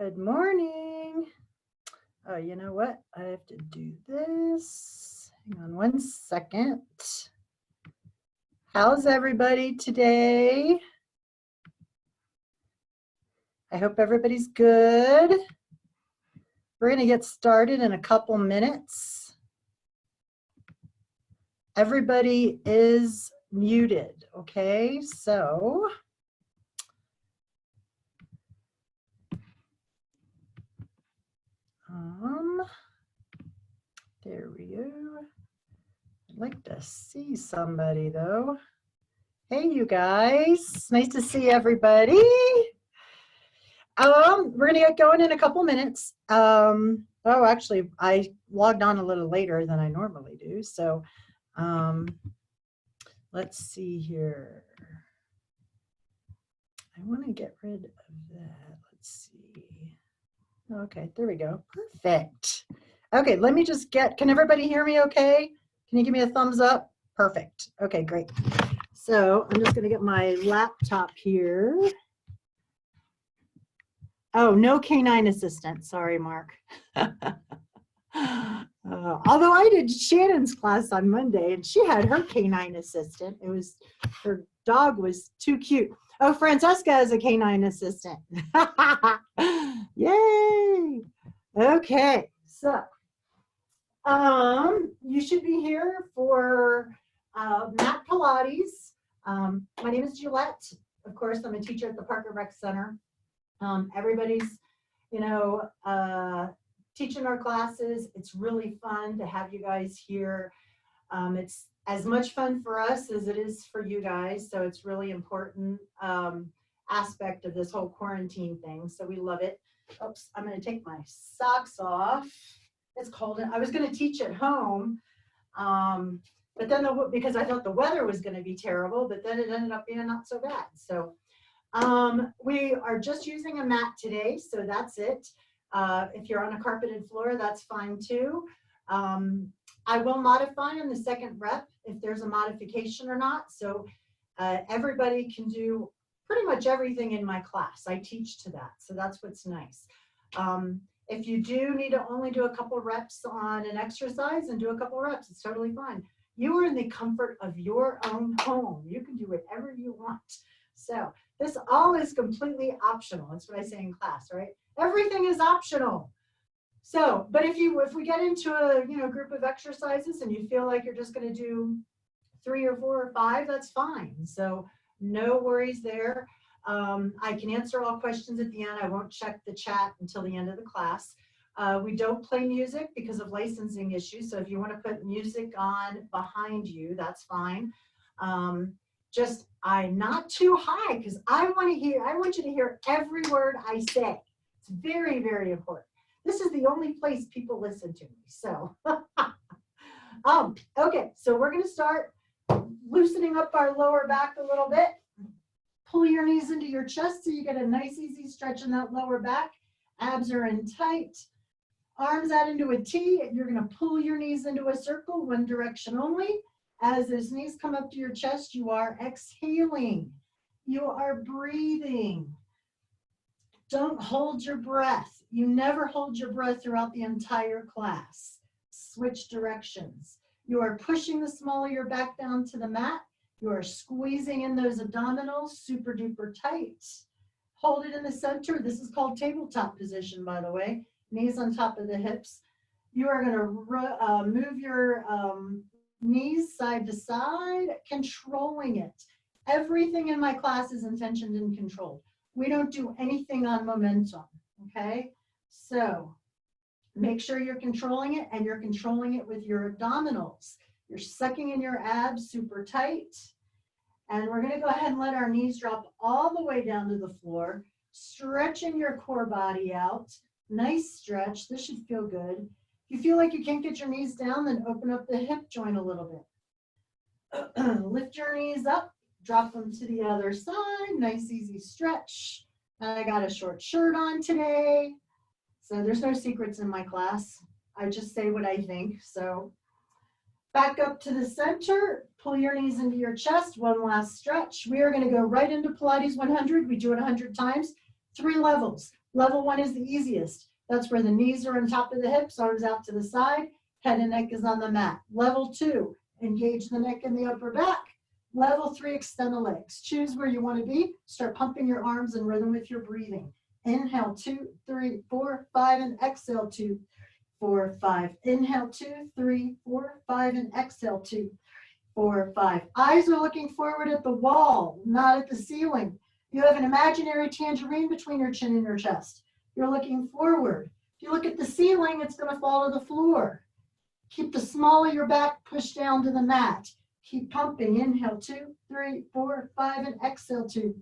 Good morning. Oh, you know what? I have to do this. Hang on one second. How's everybody today? I hope everybody's good. We're going to get started in a couple minutes. Everybody is muted, okay? So there we go. I'd like to see somebody though. Hey, you guys. Nice to see everybody. We're gonna get going in a couple minutes. Actually, I logged on a little later than I normally do. So let's see here. I want to get rid of that. Let's see. Okay, there we go. Perfect. Okay, let me just can everybody hear me okay? Can you give me a thumbs up? Perfect. Okay, great. So I'm just going to get my laptop here. Oh, no canine assistant. Sorry, Mark. Although I did Shannon's class on Monday and she had her canine assistant. Her dog was too cute. Oh, Francesca is a canine assistant. Yay. Okay, so you should be here for mat Pilates. My name is Julet. Of course, I'm a teacher at the Parker Rec Center. Everybody's, teaching our classes. It's really fun to have you guys here. It's as much fun for us as it is for you guys. So it's really important aspect of this whole quarantine thing. So we love it. Oops, I'm going to take my socks off. It's cold. I was going to teach at home, but then because I thought the weather was going to be terrible, but then it ended up being not so bad. So we are just using a mat today, so that's it. If you're on a carpeted floor, that's fine too. I will modify on the second rep if there's a modification or not. So everybody can do pretty much everything in my class. I teach to that, so that's what's nice. If you do need to only do a couple reps on an exercise and do a couple reps, it's totally fine. You are in the comfort of your own home. You can do whatever you want. So this all is completely optional. That's what I say in class, right? Everything is optional. So, but if we get into a group of exercises and you feel like you're just going to do 3 or 4 or 5, that's fine. So no worries there. I can answer all questions at the end. I won't check the chat until the end of the class. We don't play music because of licensing issues. So if you want to put music on behind you, that's fine. Just not too high because I want you to hear every word I say. It's very, very important. This is the only place people listen to me. So, okay, so we're going to start loosening up our lower back a little bit. Pull your knees into your chest so you get a nice, easy stretch in that lower back. Abs are in tight. Arms out into a T. You're going to pull your knees into a circle, one direction only. As those knees come up to your chest, you are exhaling. You are breathing. Don't hold your breath. You never hold your breath throughout the entire class. Switch directions. You are pushing the small of your back down to the mat. You are squeezing in those abdominals super duper tight. Hold it in the center. This is called tabletop position, by the way. Knees on top of the hips. You are going to move your knees side to side, controlling it. Everything in my class is intentioned and controlled. We don't do anything on momentum, okay? So make sure you're controlling it, and you're controlling it with your abdominals. You're sucking in your abs super tight. And we're going to go ahead and let our knees drop all the way down to the floor, stretching your core body out. Nice stretch. This should feel good. If you feel like you can't get your knees down, then open up the hip joint a little bit. Lift your knees up, drop them to the other side. Nice, easy stretch. I got a short shirt on today, so there's no secrets in my class. I just say what I think. So back up to the center, pull your knees into your chest. One last stretch. We are going to go right into Pilates 100. We do it 100 times, 3 levels. Level 1 is the easiest. That's where the knees are on top of the hips, arms out to the side, head and neck is on the mat. Level 2, engage the neck and the upper back. Level 3, extend the legs. Choose where you want to be. Start pumping your arms in rhythm with your breathing. Inhale, 2, 3, 4, 5, and exhale, 2, 4, 5. Inhale, 2, 3, 4, 5, and exhale, 2, 4, 5. Eyes are looking forward at the wall, not at the ceiling. You have an imaginary tangerine between your chin and your chest. You're looking forward. If you look at the ceiling, it's going to fall to the floor. Keep the small of your back pushed down to the mat. Keep pumping. Inhale, 2, 3, 4, 5, and exhale, 2,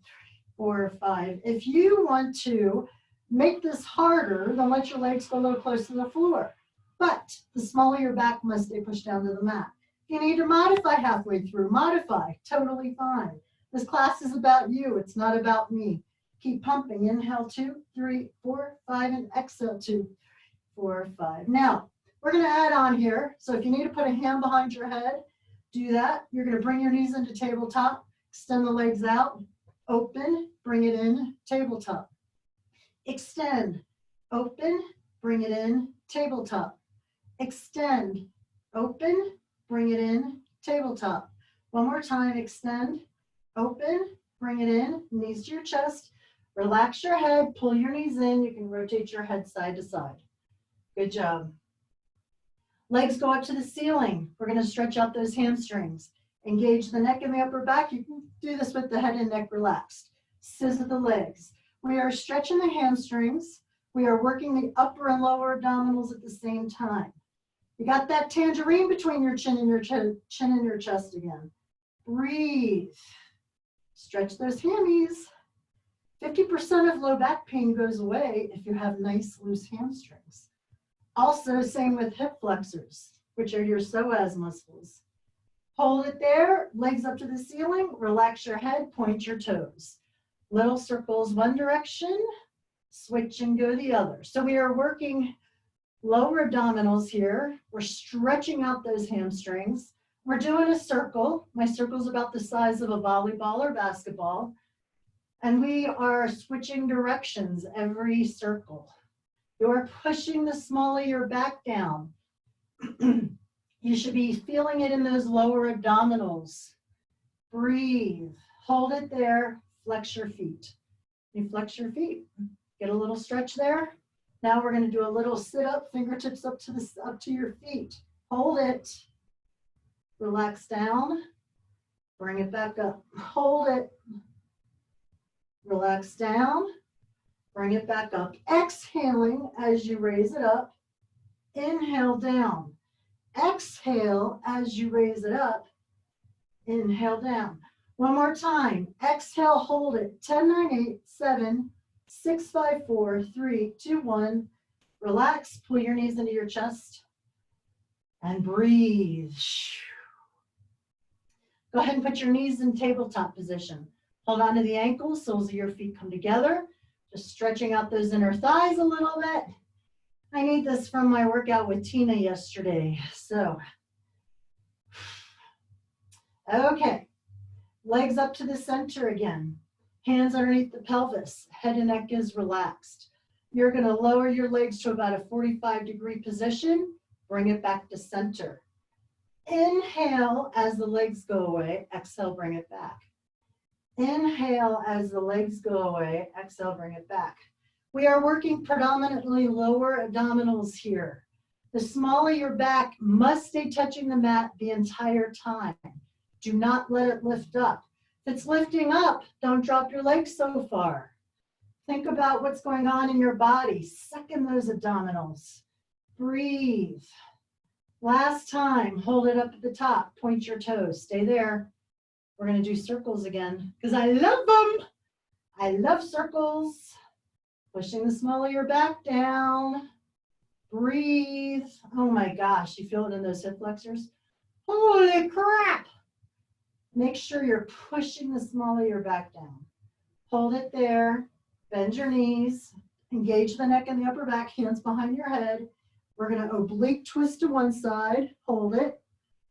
4, 5. If you want to make this harder, then let your legs go a little closer to the floor. But the small of your back must stay pushed down to the mat. If you need to modify halfway through, modify. Totally fine. This class is about you. It's not about me. Keep pumping. Inhale, 2, 3, 4, 5, and exhale, 2, 4, 5. Now, we're going to add on here. So if you need to put a hand behind your head, do that. You're going to bring your knees into tabletop, extend the legs out, open, bring it in, tabletop. Extend, open, bring it in, tabletop. Extend, open, bring it in, tabletop. One more time, extend, open, bring it in, knees to your chest. Relax your head, pull your knees in. You can rotate your head side to side. Good job. Legs go up to the ceiling. We're going to stretch out those hamstrings. Engage the neck and the upper back. You can do this with the head and neck relaxed. Scissor the legs. We are stretching the hamstrings. We are working the upper and lower abdominals at the same time. You got that tangerine between your chin and your chest again. Breathe. Stretch those hammies. 50% of low back pain goes away if you have nice loose hamstrings. Also, same with hip flexors, which are your psoas muscles. Hold it there, legs up to the ceiling, relax your head, point your toes. Little circles one direction, switch and go the other. So we are working lower abdominals here. We're stretching out those hamstrings. We're doing a circle. My circle's about the size of a volleyball or basketball. And we are switching directions every circle. You're pushing the small of your back down. You should be feeling it in those lower abdominals. Breathe. Hold it there. Flex your feet. You flex your feet. Get a little stretch there. Now we're going to do a little sit up, fingertips up to your feet. Hold it. Relax down. Bring it back up. Hold it. Relax down. Bring it back up. Exhaling as you raise it up. Inhale down. Exhale as you raise it up. Inhale down. One more time. Exhale, hold it. 10, 9, 8, 7, 6, 5, 4, 3, 2, 1. Relax. Pull your knees into your chest. And breathe. Go ahead and put your knees in tabletop position. Hold on to the ankles. Soles of your feet come together. Just stretching out those inner thighs a little bit. I need this from my workout with Tina yesterday. So, okay. Legs up to the center again. Hands underneath the pelvis. Head and neck is relaxed. You're going to lower your legs to about a 45-degree position. Bring it back to center. Inhale as the legs go away. Exhale, bring it back. Inhale as the legs go away. Exhale, bring it back. We are working predominantly lower abdominals here. The small of your back must stay touching the mat the entire time. Do not let it lift up. If it's lifting up, don't drop your legs so far. Think about what's going on in your body. Suck in those abdominals. Breathe. Last time, hold it up at the top. Point your toes. Stay there. We're going to do circles again because I love them. I love circles. Pushing the small of your back down. Breathe. Oh my gosh, you feel it in those hip flexors? Holy crap. Make sure you're pushing the small of your back down. Hold it there. Bend your knees. Engage the neck and the upper back, hands behind your head. We're going to oblique twist to one side. Hold it.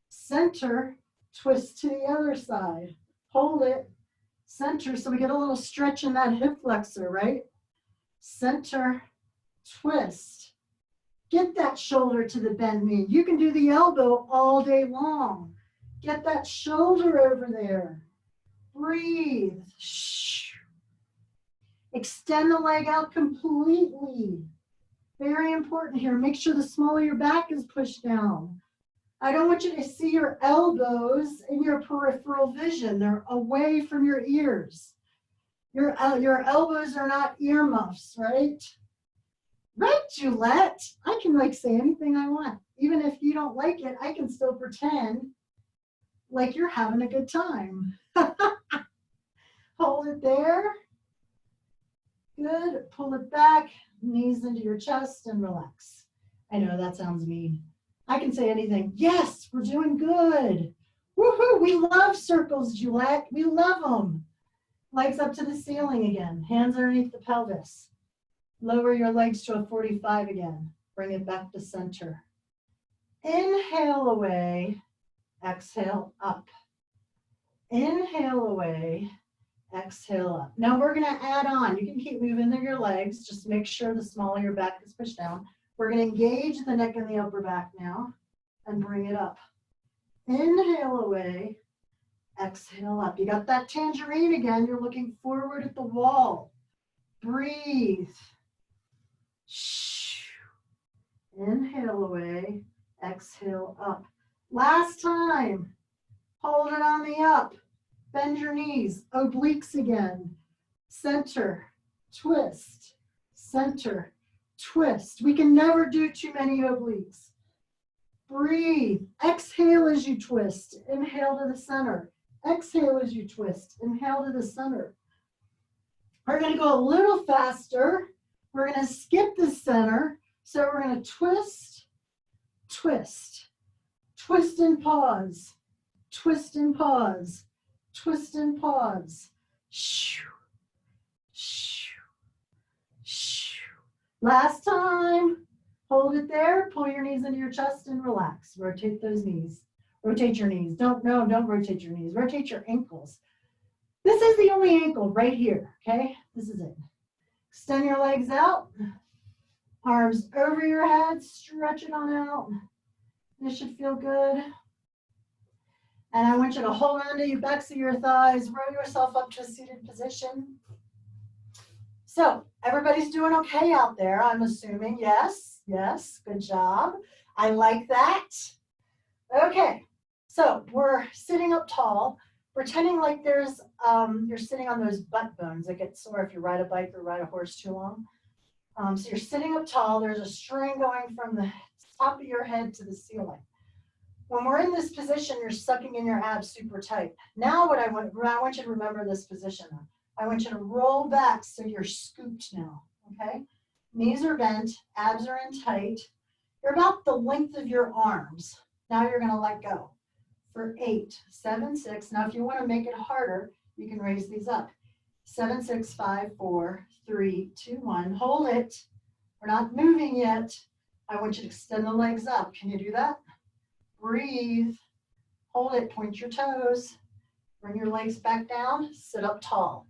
Center. Twist to the other side. Hold it. Center. So we get a little stretch in that hip flexor, right? center, twist. Get that shoulder to the bend knee. You can do the elbow all day long. Get that shoulder over there. Breathe. Extend the leg out completely. Very important here. Make sure the small of your back is pushed down. I don't want you to see your elbows in your peripheral vision. They're away from your ears. Your elbows are not earmuffs, right? Right, Julet? I can like say anything I want. Even if you don't like it, I can still pretend like you're having a good time. Hold it there. Good. Pull it back, knees into your chest and relax. I know that sounds mean. I can say anything. Yes, we're doing good. Woohoo, we love circles, Julet. We love them. Legs up to the ceiling again. Hands underneath the pelvis. Lower your legs to a 45 again. Bring it back to center. Inhale away. Exhale up. Inhale away. Exhale up. Now we're going to add on. You can keep moving your legs. Just make sure the small of your back is pushed down. We're going to engage the neck and the upper back now and bring it up. Inhale away. Exhale up. You got that tangerine again. You're looking forward at the wall. Breathe. Inhale away. Exhale up. Last time. Hold it on the up. Bend your knees. Obliques again. Center. Twist. Center. Twist. We can never do too many obliques. Breathe. Exhale as you twist. Inhale to the center. Exhale as you twist. Inhale to the center. We're going to go a little faster. We're going to skip the center. So we're going to twist, twist, twist and pause, twist and pause, twist and pause. Shoo, shoo, shoo. Last time. Hold it there. Pull your knees into your chest and relax. Rotate those knees. Rotate your knees. Don't rotate your knees. Rotate your ankles. This is the only ankle right here, okay? This is it. Extend your legs out. Arms over your head. Stretch it on out. This should feel good. And I want you to hold on to your backs of your thighs. Roll yourself up to a seated position. So everybody's doing okay out there, I'm assuming. Yes, yes, good job. I like that. Okay, so we're sitting up tall, pretending like there's, you're sitting on those butt bones that get sore if you ride a bike or ride a horse too long. So you're sitting up tall, there's a string going from the top of your head to the ceiling. When we're in this position, you're sucking in your abs super tight. Now I want you to remember this position. I want you to roll back so you're scooped now, okay? Knees are bent, abs are in tight. You're about the length of your arms. Now you're gonna let go. For 8, 7, 6. Now if you wanna make it harder, you can raise these up. 7, 6, 5, 4, 3, 2, 1. Hold it. We're not moving yet. I want you to extend the legs up. Can you do that? Breathe. Hold it, point your toes. Bring your legs back down, sit up tall.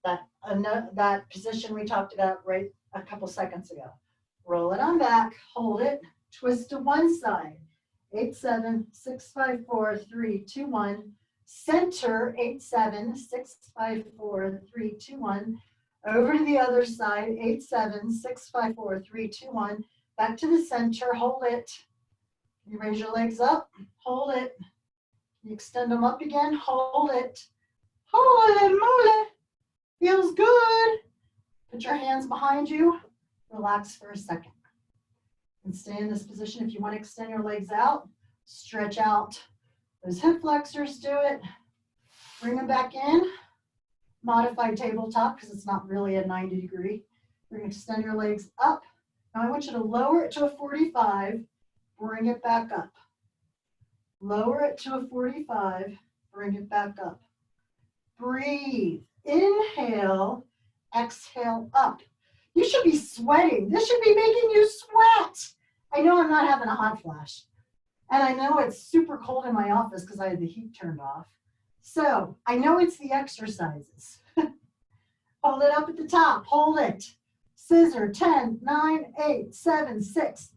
That position we talked about right a couple seconds ago. Roll it on back, hold it, twist to one side. 8, 7, 6, 5, 4, 3, 2, 1. Center, 8, 7, 6, 5, 4, 3, 2, 1. Over to the other side, 8, 7, 6, 5, 4, 3, 2, 1. Back to the center, hold it. You raise your legs up, hold it. You extend them up again, hold it. Holy moly, feels good. Put your hands behind you, relax for a second. And stay in this position. If you want to extend your legs out, stretch out those hip flexors, do it. Bring them back in. Modified tabletop because it's not really a 90 degree. You're going to extend your legs up. Now I want you to lower it to a 45. Bring it back up. Lower it to a 45. Bring it back up. Breathe. Inhale. Exhale up. You should be sweating. This should be making you sweat. I know I'm not having a hot flash. And I know it's super cold in my office because I had the heat turned off. So I know it's the exercises. Hold it up at the top. Hold it. Scissor, 10, 9, 8, 7, 6,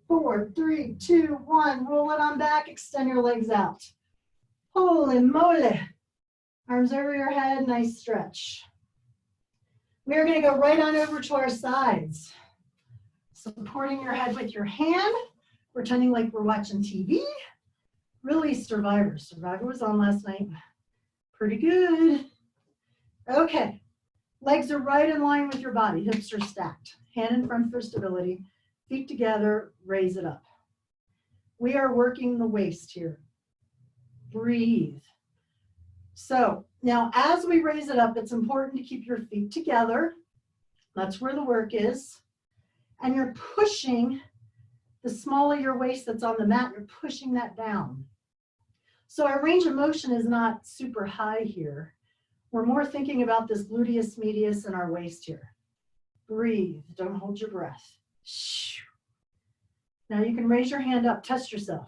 4, 3, 2, 1. Roll it on back, extend your legs out. Holy moly. Arms over your head, nice stretch. We are going to go right on over to our sides. Supporting your head with your hand, pretending like we're watching TV. Really Survivor. Survivor was on last night. Pretty good. Okay. Legs are right in line with your body. Hips are stacked. Hand in front for stability. Feet together. Raise it up. We are working the waist here. Breathe. So now as we raise it up, it's important to keep your feet together. That's where the work is. And you're pushing the small of your waist that's on the mat, you're pushing that down. So our range of motion is not super high here. We're more thinking about this gluteus medius in our waist here. Breathe, don't hold your breath. Now you can raise your hand up, test yourself.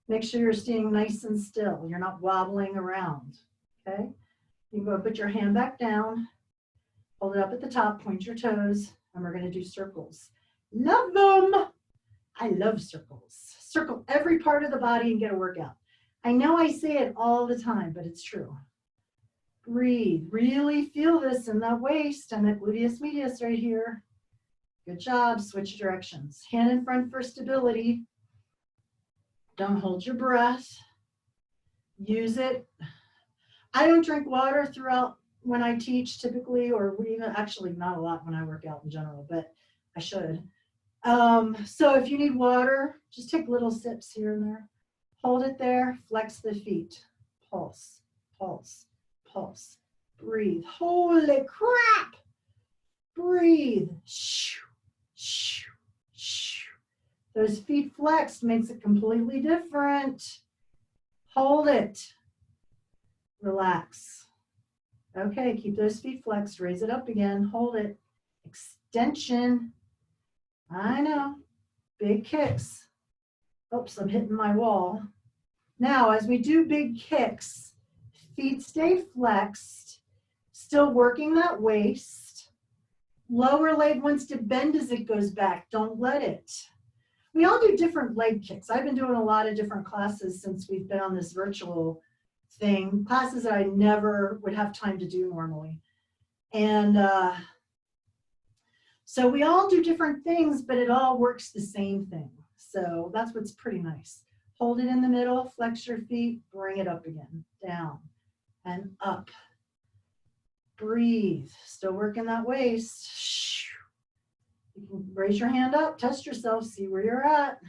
Make sure you're staying nice and still. You're not wobbling around, okay? You can go put your hand back down, hold it up at the top, point your toes, and we're gonna do circles. Love them. I love circles. Circle every part of the body and get a workout. I know I say it all the time, but it's true. Breathe. Really feel this in the waist and the gluteus medius right here. Good job. Switch directions. Hand in front for stability. Don't hold your breath. Use it. I don't drink water throughout when I teach typically, or even actually not a lot when I work out in general, but I should. So if you need water, just take little sips here and there. Hold it there, flex the feet. Pulse, pulse, pulse. Breathe. Holy crap! Breathe. Shoo, shoo, shoo. Those feet flexed makes it completely different. Hold it. Relax. Okay, keep those feet flexed. Raise it up again. Hold it. Extension. I know, big kicks. Oops, I'm hitting my wall. Now, as we do big kicks, feet stay flexed, still working that waist. Lower leg wants to bend as it goes back. Don't let it. We all do different leg kicks. I've been doing a lot of different classes since we've been on this virtual thing, classes that I never would have time to do normally. And so we all do different things, but it all works the same thing. So that's what's pretty nice. Hold it in the middle, flex your feet, bring it up again, down and up. Breathe, still working that waist. You can raise your hand up, test yourself, see where you're at.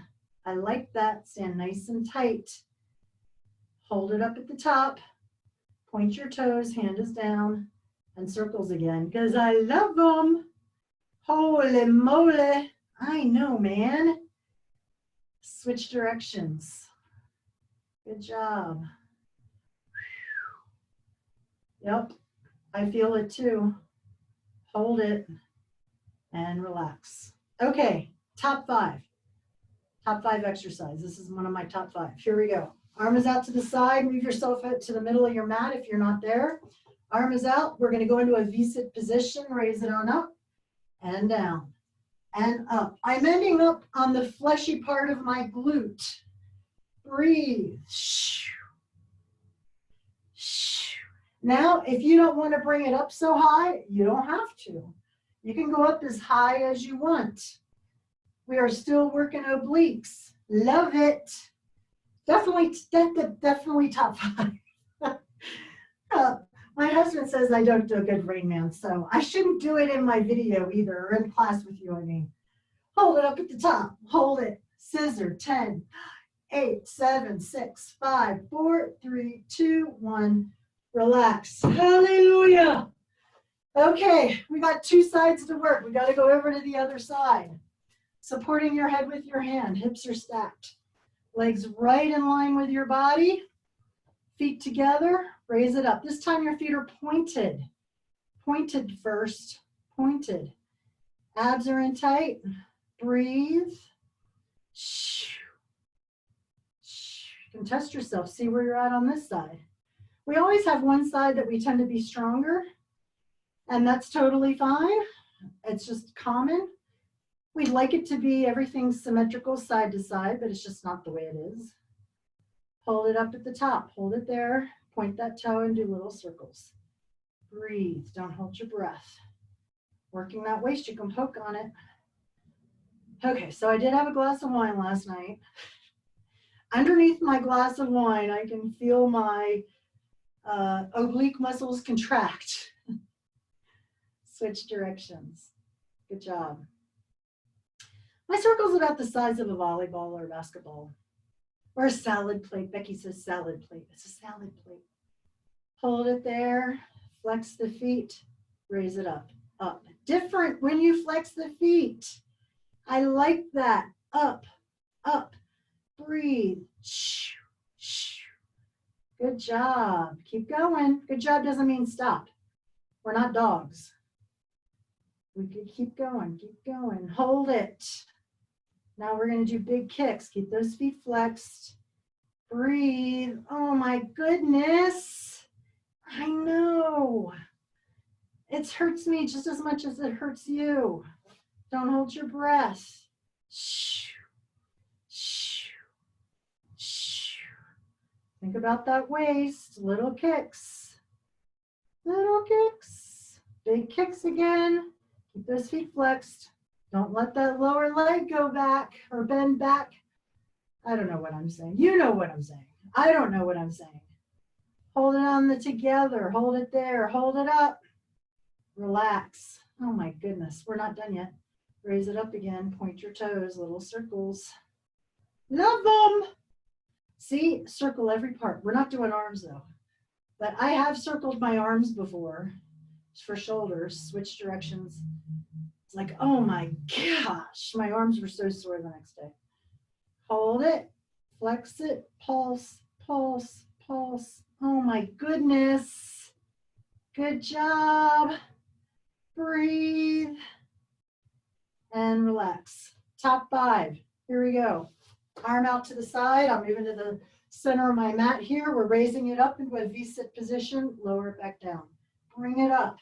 I like that, stand nice and tight. Hold it up at the top, point your toes, hand is down, and circles again, because I love them. Holy moly, I know, man. Switch directions. Good job. Yep, I feel it too. Hold it and relax. Okay, top five. Top five exercise. This is one of my top five. Here we go. Arm is out to the side. Move yourself out to the middle of your mat if you're not there. Arm is out. We're going to go into a V-sit position. Raise it on up. And down and up. I'm ending up on the fleshy part of my glute. Breathe. Now, if you don't want to bring it up so high, you don't have to. You can go up as high as you want. We are still working obliques. Love it. Definitely top five. My husband says I don't do a good Rain Man, so I shouldn't do it in my video either, or in class with you, I mean. Hold it up at the top. Hold it. Scissor. 10, 8, 7, 6, 5, 4, 3, 2, 1. Relax. Hallelujah. Okay, we got two sides to work. We got to go over to the other side. Supporting your head with your hand. Hips are stacked. Legs right in line with your body. Feet together. Raise it up. This time your feet are pointed. Pointed first. Pointed. Abs are in tight. Breathe. You can test yourself. See where you're at on this side. We always have one side that we tend to be stronger, and that's totally fine. It's just common. We'd like it to be everything symmetrical side to side, but it's just not the way it is. Hold it up at the top, hold it there, point that toe and do little circles. Breathe, don't hold your breath. Working that waist, you can poke on it. Okay, so I did have a glass of wine last night. Underneath my glass of wine, I can feel my oblique muscles contract. Switch directions. Good job. My circle's about the size of a volleyball or a basketball. Or a salad plate. Becky says salad plate. It's a salad plate. Hold it there. Flex the feet. Raise it up. Up. Different when you flex the feet. I like that. Up. Up. Breathe. Good job. Keep going. Good job doesn't mean stop. We're not dogs. We can keep going. Keep going. Hold it. Now we're going to do big kicks. Keep those feet flexed. Breathe. Oh my goodness. I know. It hurts me just as much as it hurts you. Don't hold your breath. Think about that waist. Little kicks. Little kicks. Big kicks again. Keep those feet flexed. Don't let that lower leg go back or bend back. I don't know what I'm saying. You know what I'm saying. I don't know what I'm saying. Hold it on the together. Hold it there. Hold it up. Relax. Oh my goodness. We're not done yet. Raise it up again. Point your toes. Little circles. Love them. See, circle every part. We're not doing arms though. But I have circled my arms before for shoulders. Switch directions. It's like, oh my gosh, my arms were so sore the next day. Hold it, flex it, pulse, pulse, pulse. Oh my goodness. Good job. Breathe and relax. Top 5. Here we go. Arm out to the side. I'm moving to the center of my mat here. We're raising it up into a V-sit position. Lower it back down. Bring it up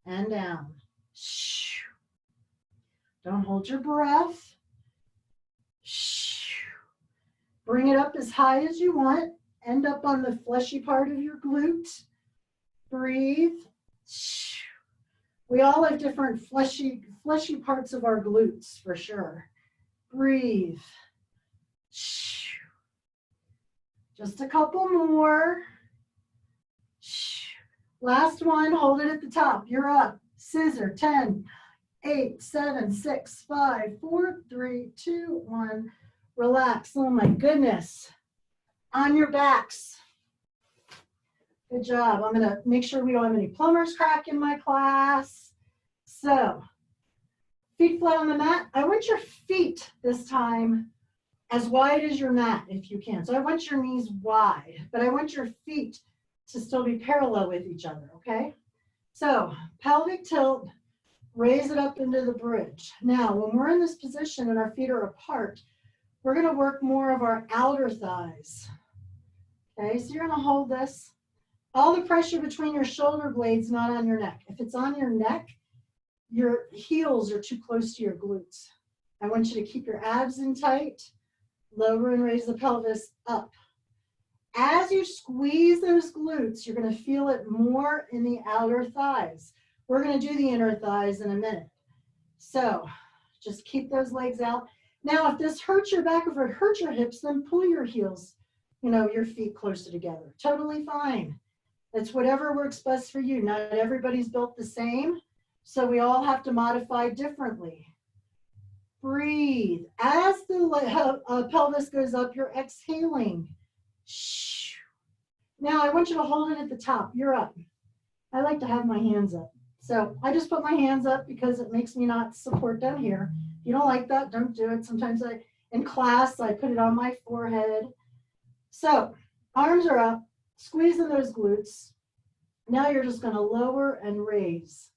and down. Don't hold your breath. Bring it up as high as you want. End up on the fleshy part of your glute. Breathe. We all have different fleshy parts of our glutes for sure. Breathe. Just a couple more. Last one, hold it at the top. You're up. Scissor, 10, 8, 7, 6, 5, 4, 3, 2, 1. Relax. Oh my goodness. On your backs. Good job. I'm going to make sure we don't have any plumber's crack in my class. So, feet flat on the mat. I want your feet this time as wide as your mat if you can. So I want your knees wide, but I want your feet to still be parallel with each other, okay? So, pelvic tilt, raise it up into the bridge. Now, when we're in this position and our feet are apart, we're going to work more of our outer thighs. Okay, so you're going to hold this. All the pressure between your shoulder blades, not on your neck. If it's on your neck, your heels are too close to your glutes. I want you to keep your abs in tight, lower and raise the pelvis up. As you squeeze those glutes, you're going to feel it more in the outer thighs. We're going to do the inner thighs in a minute. So just keep those legs out. Now, if this hurts your back, if it hurts your hips, then pull your heels, your feet closer together. Totally fine. It's whatever works best for you. Not everybody's built the same, so we all have to modify differently. Breathe. As the pelvis goes up, you're exhaling. Now, I want you to hold it at the top. You're up. I like to have my hands up. So I just put my hands up because it makes me not support down here. If you don't like that, don't do it. Sometimes in class, I put it on my forehead. So arms are up, squeezing those glutes. Now you're just going to lower and raise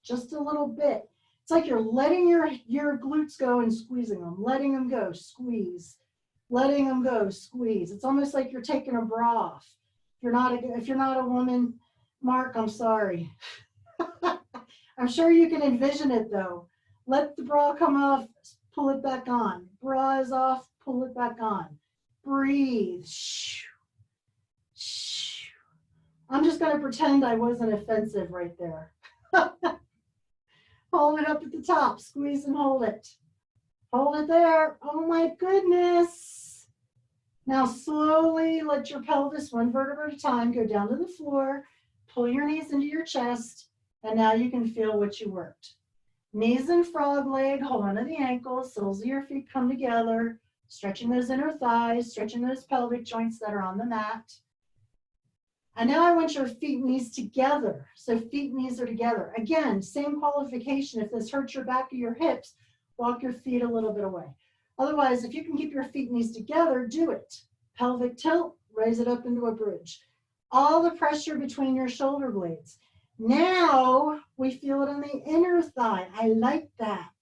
just a little bit. It's like you're letting your glutes go and squeezing them, letting them go, squeeze, letting them go, squeeze. It's almost like you're taking a bra off. If you're not a woman, Mark, I'm sorry. I'm sure you can envision it though. Let the bra come off, pull it back on. Bra is off, pull it back on. Breathe. I'm just going to pretend I wasn't offensive right there. Hold it up at the top, squeeze and hold it. Hold it there. Oh my goodness. Now slowly let your pelvis, one vertebra at a time, go down to the floor. Pull your knees into your chest. And now you can feel what you worked. Knees and frog leg, hold on to the ankles, soles of your feet come together, stretching those inner thighs, stretching those pelvic joints that are on the mat. And now I want your feet and knees together. So feet and knees are together. Again, same qualification. If this hurts your back or your hips, walk your feet a little bit away. Otherwise, if you can keep your feet and knees together, do it. Pelvic tilt, raise it up into a bridge. All the pressure between your shoulder blades. Now we feel it on the inner thigh. I like that.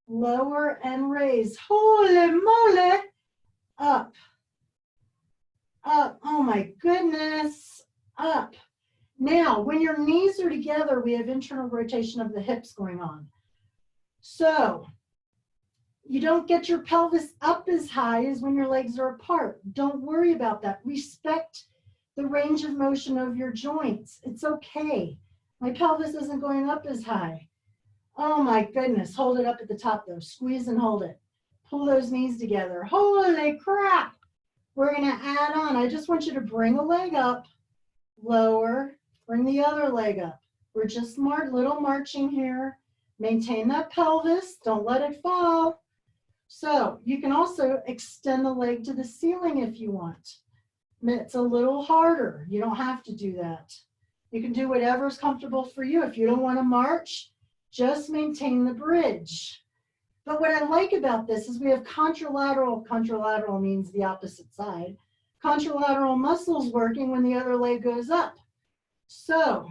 Lower and raise. Holy moly. Up. Up. Oh my goodness. Up. Now, when your knees are together, we have internal rotation of the hips going on. So you don't get your pelvis up as high as when your legs are apart. Don't worry about that. Respect the range of motion of your joints. It's okay. My pelvis isn't going up as high. Oh my goodness. Hold it up at the top though. Squeeze and hold it. Pull those knees together. Holy crap. We're going to add on. I just want you to bring a leg up, lower, bring the other leg up. We're just little marching here. Maintain that pelvis. Don't let it fall. So you can also extend the leg to the ceiling if you want. It's a little harder. You don't have to do that. You can do whatever's comfortable for you. If you don't want to march, just maintain the bridge. But what I like about this is we have contralateral. Contralateral means the opposite side. Contralateral muscles working when the other leg goes up. So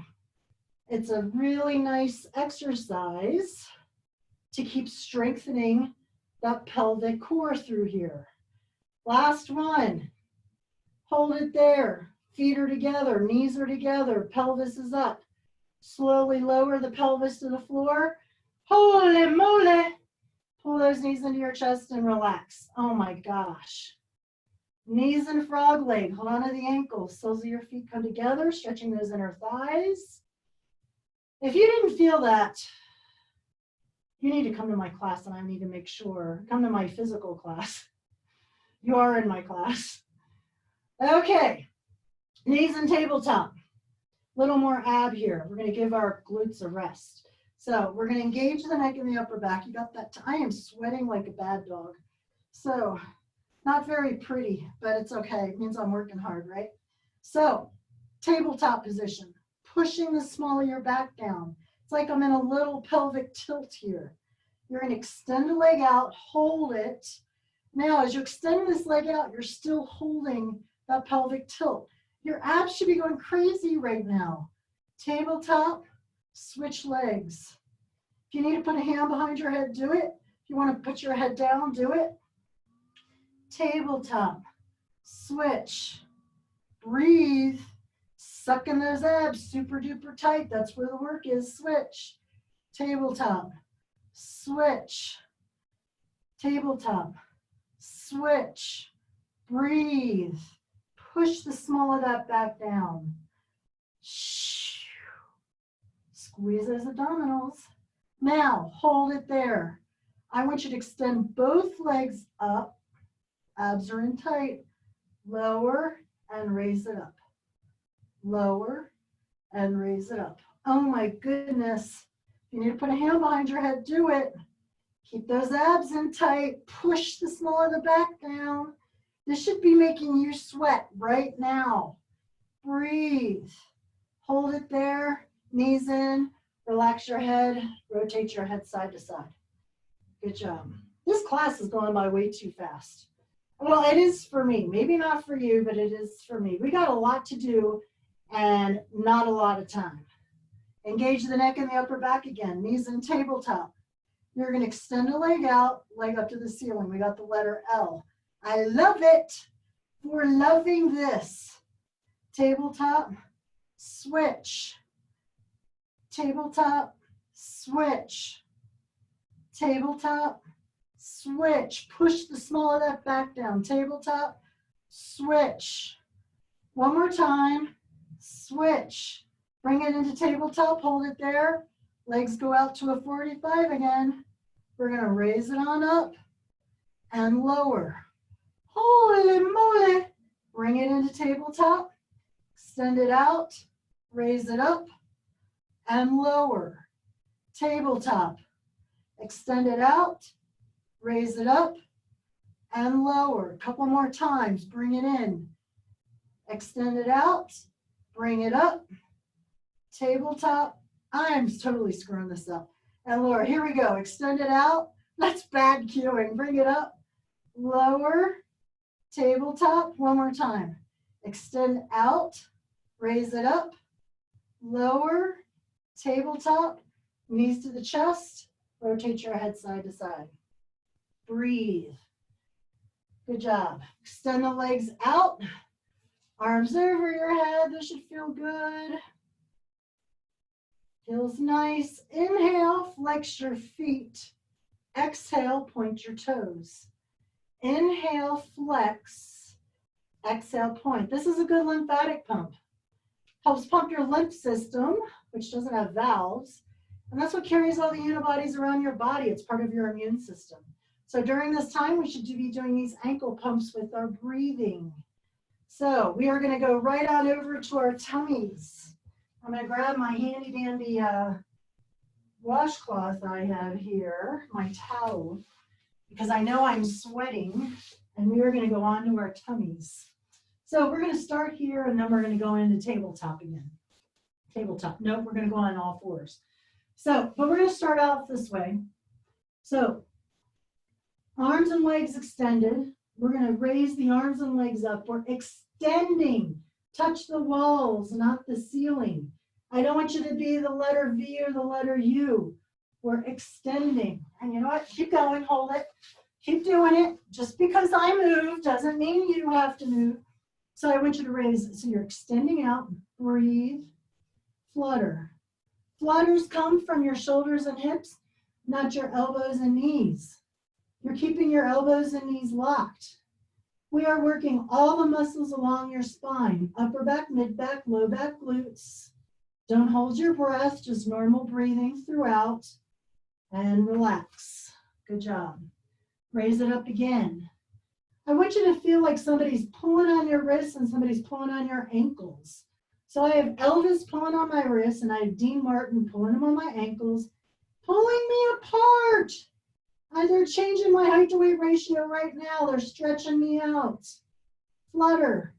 it's a really nice exercise to keep strengthening that pelvic core through here. Last one. Hold it there. Feet are together. Knees are together. Pelvis is up. Slowly lower the pelvis to the floor. Holy moly. Pull those knees into your chest and relax. Oh my gosh. Knees and frog leg. Hold on to the ankles. Soles of your feet come together, stretching those inner thighs. If you didn't feel that, you need to come to my class, and I need to make sure. Come to my physical class. You are in my class. Okay, knees and tabletop. Little more ab here. We're going to give our glutes a rest. So we're going to engage the neck and the upper back. You got that? I am sweating like a bad dog. So not very pretty, but it's okay. It means I'm working hard, right? So tabletop position, pushing the small of your back down. It's like I'm in a little pelvic tilt here. You're going to extend the leg out, hold it. Now, as you extend this leg out, you're still holding that pelvic tilt. Your abs should be going crazy right now. Tabletop, switch legs. If you need to put a hand behind your head, do it. If you want to put your head down, do it. Tabletop, switch, breathe, suck in those abs, super duper tight. That's where the work is. Switch, tabletop, switch, tabletop, switch, breathe. Push the small of that back down. Squeeze those abdominals. Now, hold it there. I want you to extend both legs up. Abs are in tight. Lower and raise it up. Lower and raise it up. Oh my goodness. If you need to put a hand behind your head, do it. Keep those abs in tight. Push the small of the back down. This should be making you sweat right now. Breathe. Hold it there. Knees in. Relax your head. Rotate your head side to side. Good job. This class is going by way too fast. Well, it is for me. Maybe not for you, but it is for me. We got a lot to do and not a lot of time. Engage the neck and the upper back again. Knees in tabletop. You're going to extend a leg out, leg up to the ceiling. We got the letter L. I love it. We're loving this. Tabletop, switch. Tabletop, switch, tabletop, switch, push the small of that back down, tabletop, switch. One more time, switch, bring it into tabletop, hold it there, legs go out to a 45 again. We're gonna raise it on up and lower. Holy moly, bring it into tabletop, extend it out, raise it up and lower. Tabletop, extend it out, raise it up and lower. A couple more times, bring it in. Extend it out, bring it up, tabletop. I'm totally screwing this up. And lower, here we go, extend it out. That's bad cueing, bring it up, lower, tabletop, one more time. Extend out, raise it up, lower, tabletop, knees to the chest, rotate your head side to side. Breathe. Good job. Extend the legs out, arms over your head. This should feel good. Feels nice. Inhale, flex your feet. Exhale, point your toes. Inhale, flex. Exhale, point. This is a good lymphatic pump. Helps pump your lymph system, which doesn't have valves. And that's what carries all the antibodies around your body. It's part of your immune system. So during this time, we should be doing these ankle pumps with our breathing. So we are going to go right on over to our tummies. I'm going to grab my handy dandy washcloth I have here, my towel, because I know I'm sweating, and we are going to go on to our tummies. So we're going to start here, and then we're going to go into tabletop again. Tabletop. Nope, we're going to go on all fours. So, but we're going to start out this way. So, arms and legs extended. We're going to raise the arms and legs up. We're extending. Touch the walls, not the ceiling. I don't want you to be the letter V or the letter U. We're extending. And you know what? Keep going. Hold it. Keep doing it. Just because I move doesn't mean you have to move. So I want you to raise it. So you're extending out. Breathe. Flutter. Flutters come from your shoulders and hips, not your elbows and knees. You're keeping your elbows and knees locked. We are working all the muscles along your spine, upper back, mid back, low back, glutes. Don't hold your breath, just normal breathing throughout, and relax. Good job. Raise it up again. I want you to feel like somebody's pulling on your wrists and somebody's pulling on your ankles. So I have Elvis pulling on my wrists and I have Dean Martin pulling him on my ankles, pulling me apart. And they're changing my height to weight ratio right now. They're stretching me out. Flutter,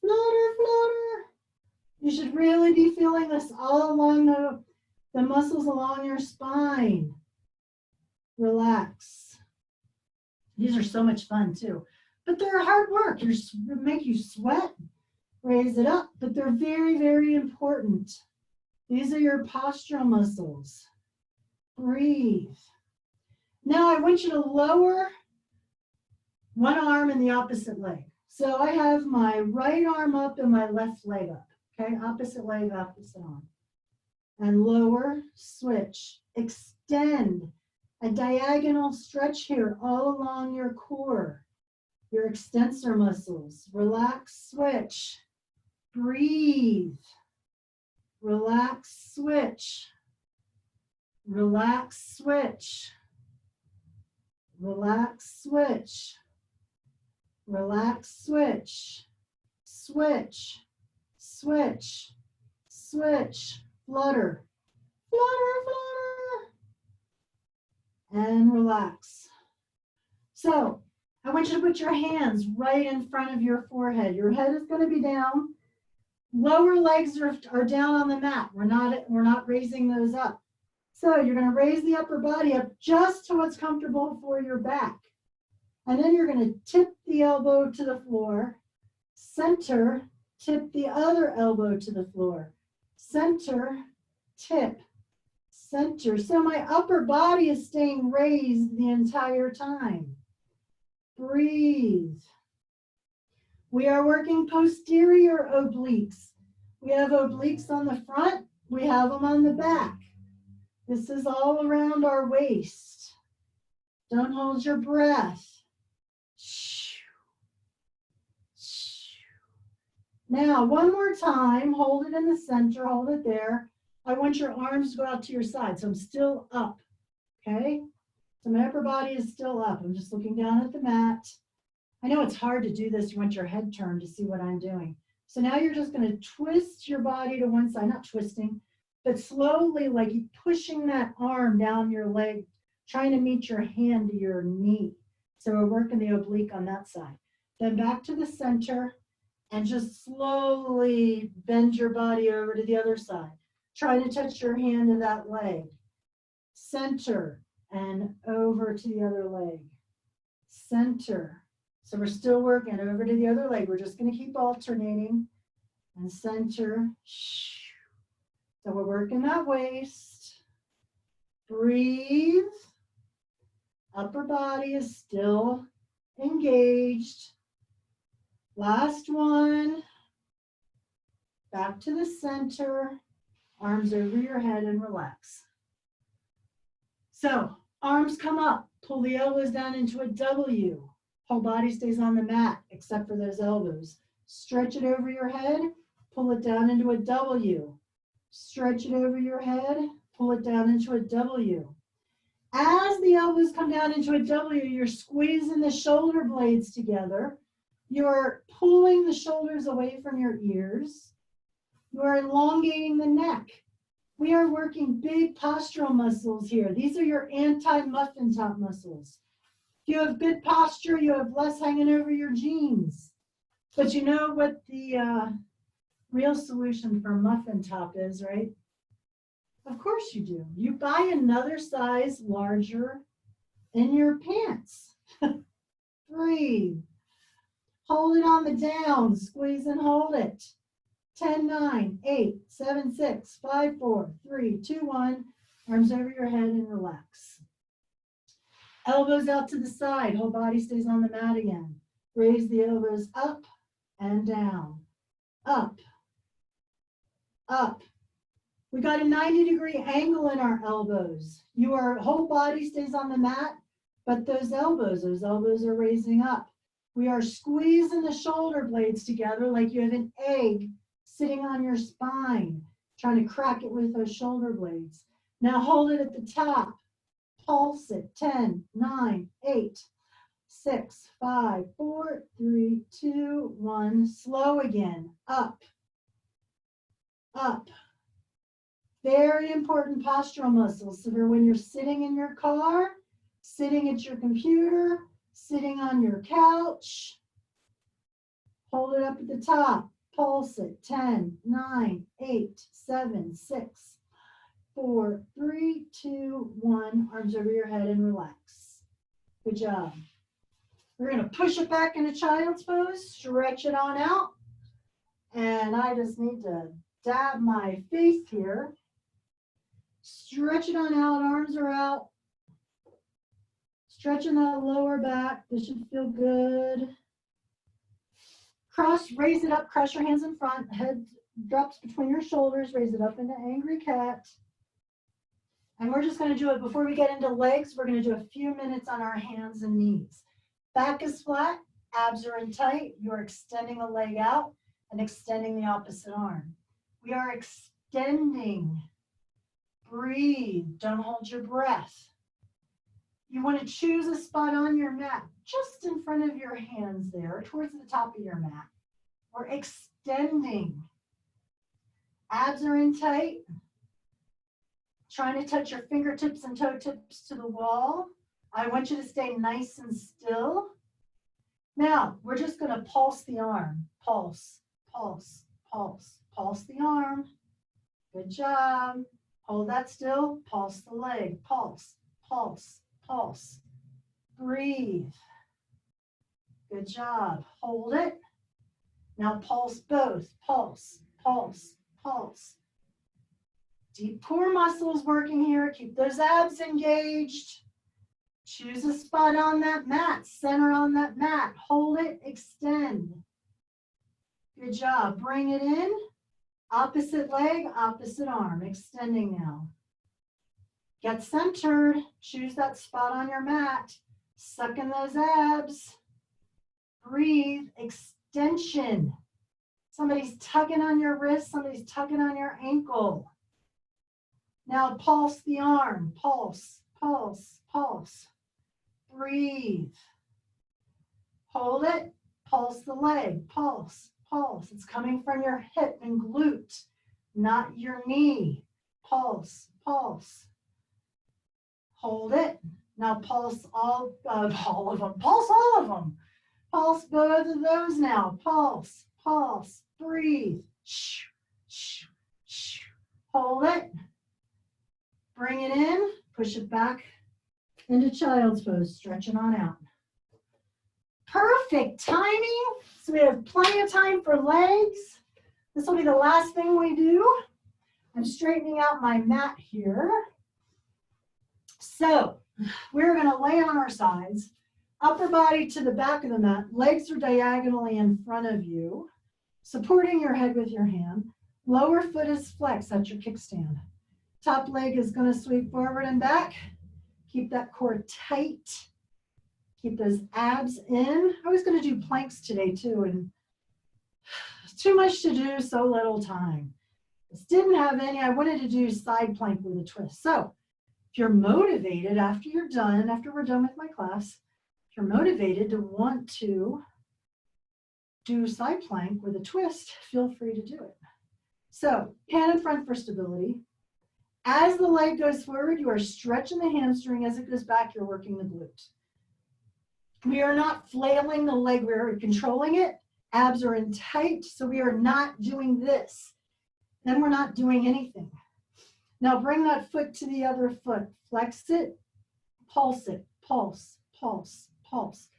flutter, flutter. You should really be feeling this all along the muscles along your spine. Relax. These are so much fun too. But they're hard work. They make you sweat. Raise it up. But they're very, very important. These are your postural muscles. Breathe. Now I want you to lower one arm and the opposite leg. So I have my right arm up and my left leg up. Okay, opposite leg, opposite arm. And lower, switch, extend. A diagonal stretch here all along your core, your extensor muscles. Relax, switch. Breathe. Relax, switch. Relax, switch. Relax, switch. Relax, switch. Switch. Switch. Switch. Flutter. Flutter, flutter. And relax. So I want you to put your hands right in front of your forehead. Your head is going to be down. Lower legs are down on the mat. We're not raising those up. So you're going to raise the upper body up just to what's comfortable for your back. And then you're going to tip the elbow to the floor. Center, tip the other elbow to the floor. Center, tip, center. So my upper body is staying raised the entire time. Breathe. We are working posterior obliques. We have obliques on the front. We have them on the back. This is all around our waist. Don't hold your breath. Now, one more time, hold it in the center, hold it there. I want your arms to go out to your side, so I'm still up, okay? So my upper body is still up. I'm just looking down at the mat. I know it's hard to do this. You want your head turned to see what I'm doing. So now you're just going to twist your body to one side, not twisting, but slowly, like you pushing that arm down your leg, trying to meet your hand to your knee. So we're working the oblique on that side. Then back to the center. And just slowly bend your body over to the other side. Try to touch your hand to that leg. Center and over to the other leg. Center. So we're still working over to the other leg. We're just going to keep alternating. And center. So we're working that waist. Breathe. Upper body is still engaged. Last one. Back to the center. Arms over your head and relax. So arms come up. Pull the elbows down into a W. Whole body stays on the mat except for those elbows. Stretch it over your head. Pull it down into a W. Stretch it over your head. Pull it down into a W. As the elbows come down into a W, you're squeezing the shoulder blades together. You're pulling the shoulders away from your ears. You are elongating the neck. We are working big postural muscles here. These are your anti-muffin top muscles. If you have good posture, you have less hanging over your jeans. But you know what the real solution for muffin top is, right? Of course you do. You buy another size larger in your pants. Breathe. Hold it on the down, squeeze and hold it. 10, 9, 8, 7, 6, 5, 4, 3, 2, 1. Arms over your head and relax. Elbows out to the side, whole body stays on the mat again. Raise the elbows up and down. Up, up. We got a 90-degree angle in our elbows. Your whole body stays on the mat, but those elbows are raising up. We are squeezing the shoulder blades together like you have an egg sitting on your spine, trying to crack it with those shoulder blades. Now hold it at the top. Pulse it. 10, 9, 8, 6, 5, 4, 3, 2, 1. Slow again. Up. Up. Very important postural muscles. So for when you're sitting in your car, sitting at your computer, sitting on your couch, hold it up at the top, pulse it, 10, 9, 8, 7, 6, 4, 3, 2, 1, arms over your head and relax. Good job. We're going to push it back into child's pose, stretch it on out, and I just need to dab my face here. Stretch it on out, arms are out. Stretching that lower back, this should feel good. Cross, raise it up, cross your hands in front, head drops between your shoulders, raise it up into angry cat. And we're just gonna do it before we get into legs, we're gonna do a few minutes on our hands and knees. Back is flat, abs are in tight, you're extending a leg out and extending the opposite arm. We are extending. Breathe, don't hold your breath. You want to choose a spot on your mat just in front of your hands there, towards the top of your mat. We're extending. Abs are in tight. Trying to touch your fingertips and toe tips to the wall. I want you to stay nice and still. Now, we're just going to pulse the arm. Pulse, pulse, pulse, pulse the arm. Good job. Hold that still. Pulse the leg. Pulse, pulse. Pulse. Breathe. Good job. Hold it. Now pulse both. Pulse, pulse, pulse. Deep core muscles working here. Keep those abs engaged. Choose a spot on that mat. Center on that mat. Hold it. Extend. Good job. Bring it in. Opposite leg, opposite arm. Extending now. Get centered. Choose that spot on your mat. Suck in those abs. Breathe. Extension. Somebody's tugging on your wrist. Somebody's tugging on your ankle. Now pulse the arm. Pulse, pulse, pulse. Breathe. Hold it. Pulse the leg. Pulse, pulse. It's coming from your hip and glute, not your knee. Pulse, pulse. Hold it. Now pulse all of them. Pulse all of them. Pulse both of those now. Pulse, pulse. Breathe. Hold it. Bring it in. Push it back into child's pose. Stretch it on out. Perfect timing. So we have plenty of time for legs. This will be the last thing we do. I'm straightening out my mat here. So we're going to lay on our sides, upper body to the back of the mat, legs are diagonally in front of you, supporting your head with your hand. Lower foot is flexed, that's your kickstand. Top leg is going to sweep forward and back. Keep that core tight. Keep those abs in. I was going to do planks today too, and too much to do, so little time. This didn't have any. I wanted to do side plank with a twist. So if you're motivated after we're done with my class, if you're motivated to want to do side plank with a twist, feel free to do it. So hand in front for stability. As the leg goes forward, you are stretching the hamstring. As it goes back, you're working the glute. We are not flailing the leg, we're controlling it. Abs are in tight, so we are not doing this. Then we're not doing anything. Now bring that foot to the other foot. Flex it, pulse, pulse, pulse.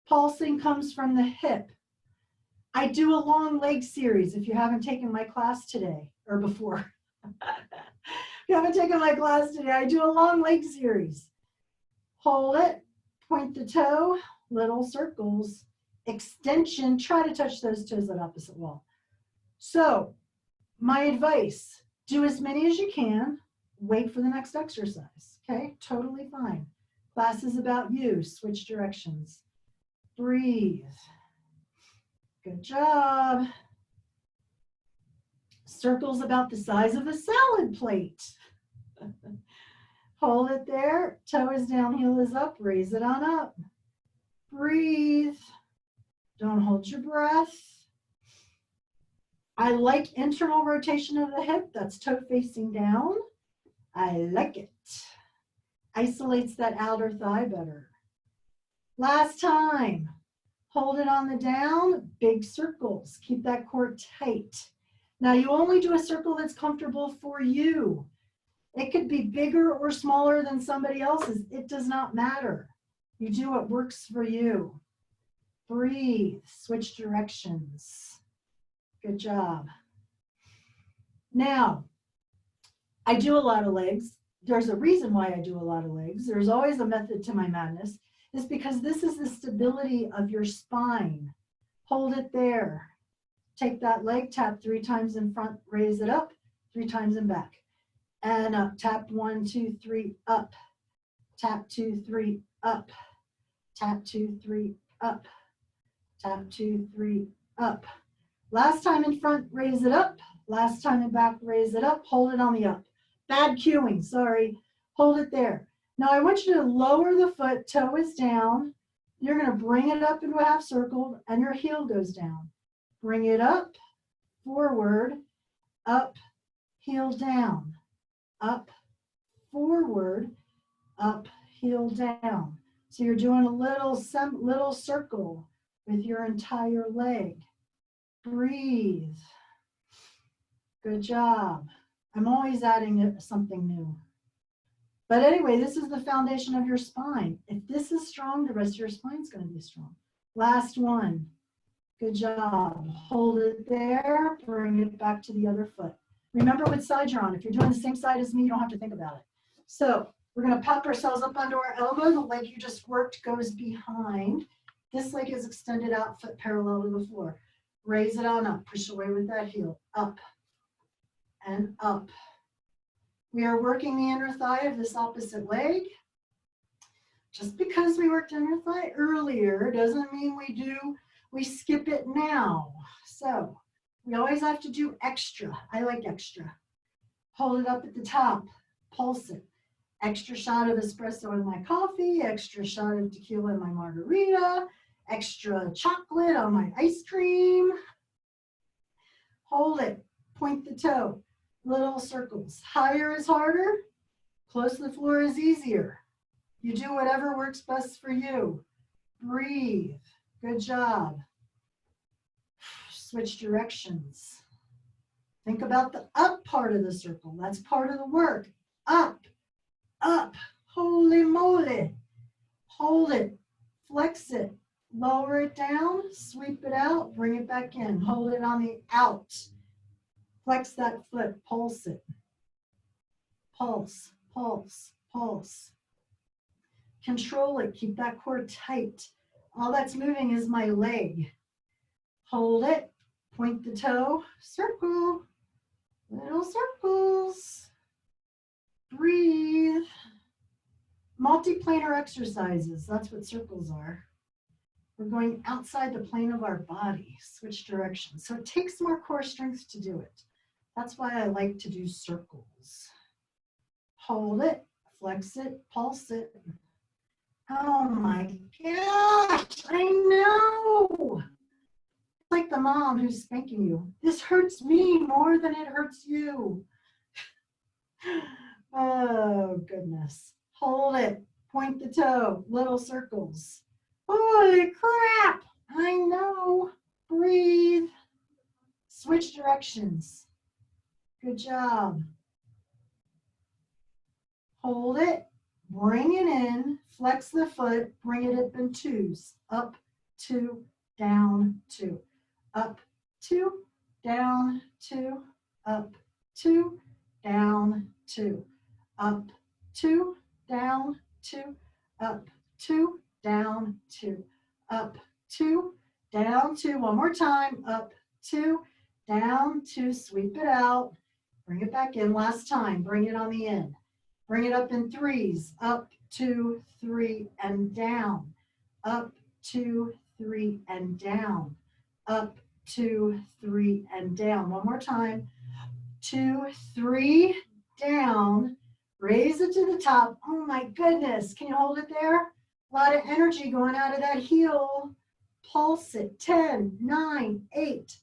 Pulsing comes from the hip. I do a long leg series if you haven't taken my class today or before. If you haven't taken my class today, I do a long leg series. Hold it, point the toe, little circles. Extension, try to touch those toes at opposite wall. So my advice, do as many as you can, wait for the next exercise, okay? Totally fine. Class is about you, switch directions. Breathe. Good job. Circles about the size of a salad plate. Hold it there, toe is down, heel is up, raise it on up. Breathe. Don't hold your breath. I like internal rotation of the hip. That's toe facing down. I like it. Isolates that outer thigh better. Last time. Hold it on the down. Big circles. Keep that core tight. Now you only do a circle that's comfortable for you. It could be bigger or smaller than somebody else's. It does not matter. You do what works for you. Breathe. Switch directions. Good job. Now, I do a lot of legs. There's a reason why I do a lot of legs. There's always a method to my madness. It's because this is the stability of your spine. Hold it there. Take that leg, tap 3 times in front, raise it up, 3 times in back. And up, tap 1, 2, 3, up. Tap 2, 3, up. Tap 2, 3, up. Tap 2, 3, up. Last time in front, raise it up. Last time in back, raise it up. Hold it on the up. Bad cueing, sorry. Hold it there. Now I want you to lower the foot, toe is down. You're going to bring it up into a half circle and your heel goes down. Bring it up, forward, up, heel down. Up, forward, up, heel down. So you're doing a little circle with your entire leg. Breathe. Good job. I'm always adding something new. But anyway, this is the foundation of your spine. If this is strong, the rest of your spine is going to be strong. Last one. Good job. Hold it there. Bring it back to the other foot. Remember what side you're on. If you're doing the same side as me, you don't have to think about it. So we're going to pop ourselves up onto our elbow. The leg you just worked goes behind. This leg is extended out, foot parallel to the floor. Raise it on up. Push away with that heel. Up and up. We are working the inner thigh of this opposite leg. Just because we worked inner thigh earlier doesn't mean we skip it now. So we always have to do extra. I like extra. Hold it up at the top, pulse it. Extra shot of espresso in my coffee, extra shot of tequila in my margarita, extra chocolate on my ice cream. Hold it, point the toe, little circles. Higher is harder, close to the floor is easier. You do whatever works best for you. Breathe, good job. Switch directions. Think about the up part of the circle. That's part of the work. Up, up, holy moly. Hold it, flex it, lower it down, sweep it out, bring it back in. Hold it on the out. Flex that foot, pulse it. Pulse, pulse, pulse. Control it, keep that core tight. All that's moving is my leg. Hold it, point the toe, circle, little circles. Breathe. Multiplanar exercises, that's what circles are. We're going outside the plane of our body, switch directions. So it takes more core strength to do it. That's why I like to do circles. Hold it, flex it, pulse it. Oh my gosh, I know. It's like the mom who's spanking you. This hurts me more than it hurts you. Oh goodness. Hold it, point the toe, little circles. Holy crap, I know. Breathe. Switch directions. Good job. Hold it, bring it in, flex the foot, bring it up in twos. Up, two, down, two. Up, two, down, two. Up, two, down, two. Up, two, down, two. Up, two, down, two. Up, two, down, two. One more time. Up, two, down, two. Sweep it out. Bring it back in. Last time. Bring it on the end. Bring it up in threes. Up, two, three, and down. Up, two, three, and down. Up, two, three, and down. One more time. Two, three, down. Raise it to the top. Oh my goodness. Can you hold it there? A lot of energy going out of that heel. Pulse it. 10, 9, 8,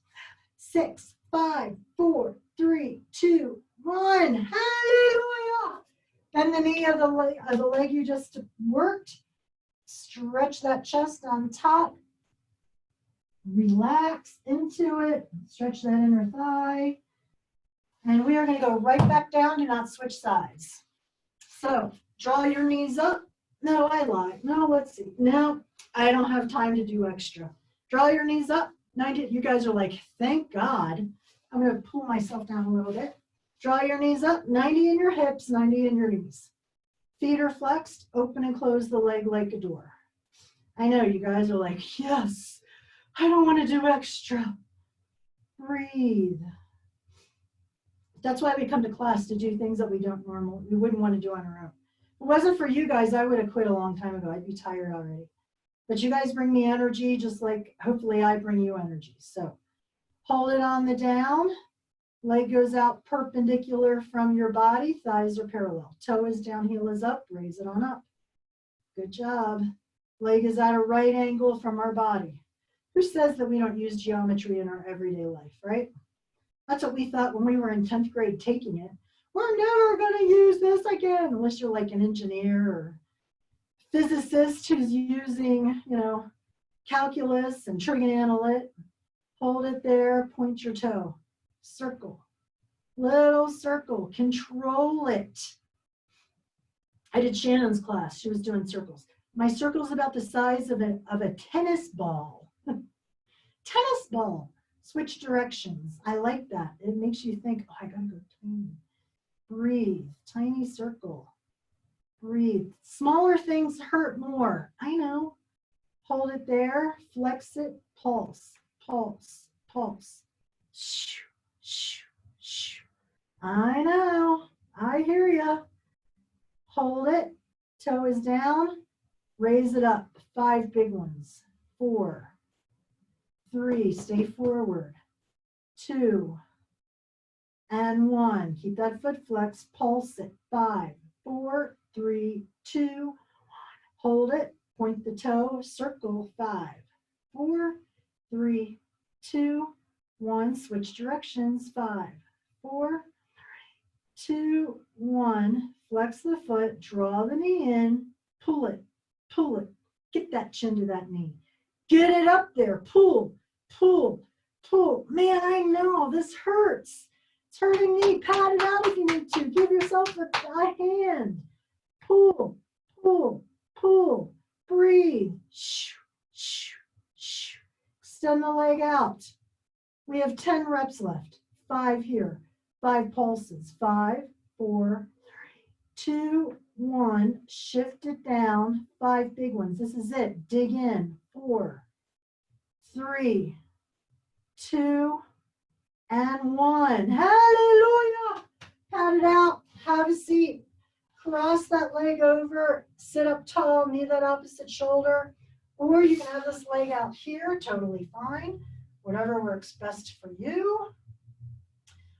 6, 5, 4, 3, 2, 1. Hallelujah. Bend the knee of the leg you just worked. Stretch that chest on top. Relax into it. Stretch that inner thigh. And we are going to go right back down. Do not switch sides. So draw your knees up. No, I lied. No, let's see. No, I don't have time to do extra. Draw your knees up. 90. You guys are like, thank God. I'm going to pull myself down a little bit. Draw your knees up. 90 in your hips, 90 in your knees. Feet are flexed. Open and close the leg like a door. I know you guys are like, yes, I don't want to do extra. Breathe. That's why we come to class, to do things that we wouldn't want to do on our own. If it wasn't for you guys, I would have quit a long time ago. I'd be tired already. But you guys bring me energy, just like hopefully I bring you energy. So hold it on the down. Leg goes out perpendicular from your body. Thighs are parallel. Toe is down, heel is up. Raise it on up. Good job. Leg is at a right angle from our body. Who says that we don't use geometry in our everyday life, right? That's what we thought when we were in 10th grade taking it. We're never going to use this again, unless you're like an engineer or physicist who's using, calculus and trigonometry. Hold it there, point your toe. Circle. Little circle. Control it. I did Shannon's class. She was doing circles. My circle is about the size of a tennis ball. Tennis ball. Switch directions. I like that. It makes you think, oh, I gotta go tiny. Breathe. Tiny circle. Breathe. Smaller things hurt more. I know. Hold it there. Flex it. Pulse. Pulse. Pulse. Shoo, shoo, shoo. I know. I hear ya. Hold it. Toe is down. Raise it up. 5 big ones. 4, 3. Stay forward. 2 and 1. Keep that foot flex. Pulse it. 5, 4, 3, 2, 1. Hold it. Point the toe. Circle. 5, 4, 3, 2, 1. Switch directions. 5, 4, 2, 1. Flex the foot. Draw the knee in. Pull it. Pull it. Get that chin to that knee. Get it up there. Pull, pull, pull. Man, I know this hurts. It's hurting me. Pat it out if you need to. Give yourself a hand. Pull, pull, pull. Breathe. Shoo, shoo, shoo. Extend the leg out. We have 10 reps left. 5 here. 5 pulses. 5, 4, 3, 2, 1. Shift it down. 5 big ones. This is it. Dig in. 4, 3, 2, and 1. Hallelujah. Pat it out. Have a seat. Cross that leg over. Sit up tall. Knee that opposite shoulder. Or you can have this leg out here. Totally fine. Whatever works best for you.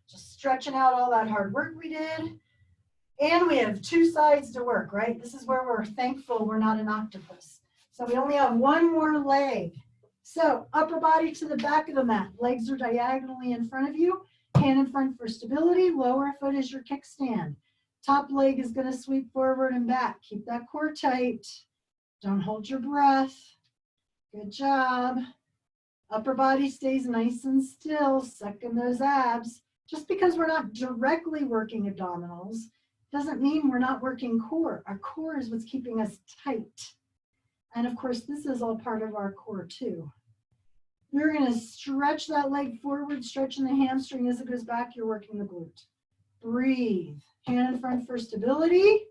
Just stretching out all that hard work we did. And we have 2 sides to work, right? This is where we're thankful we're not an octopus. So we only have 1 more leg. So upper body to the back of the mat. Legs are diagonally in front of you. Hand in front for stability. Lower foot is your kickstand. Top leg is going to sweep forward and back. Keep that core tight. Don't hold your breath. Good job. Upper body stays nice and still. Suck in those abs. Just because we're not directly working abdominals doesn't mean we're not working core. Our core is what's keeping us tight. And of course, this is all part of our core too. You're going to stretch that leg forward, stretching the hamstring as it goes back. You're working the glute. Breathe. Hand in front for stability.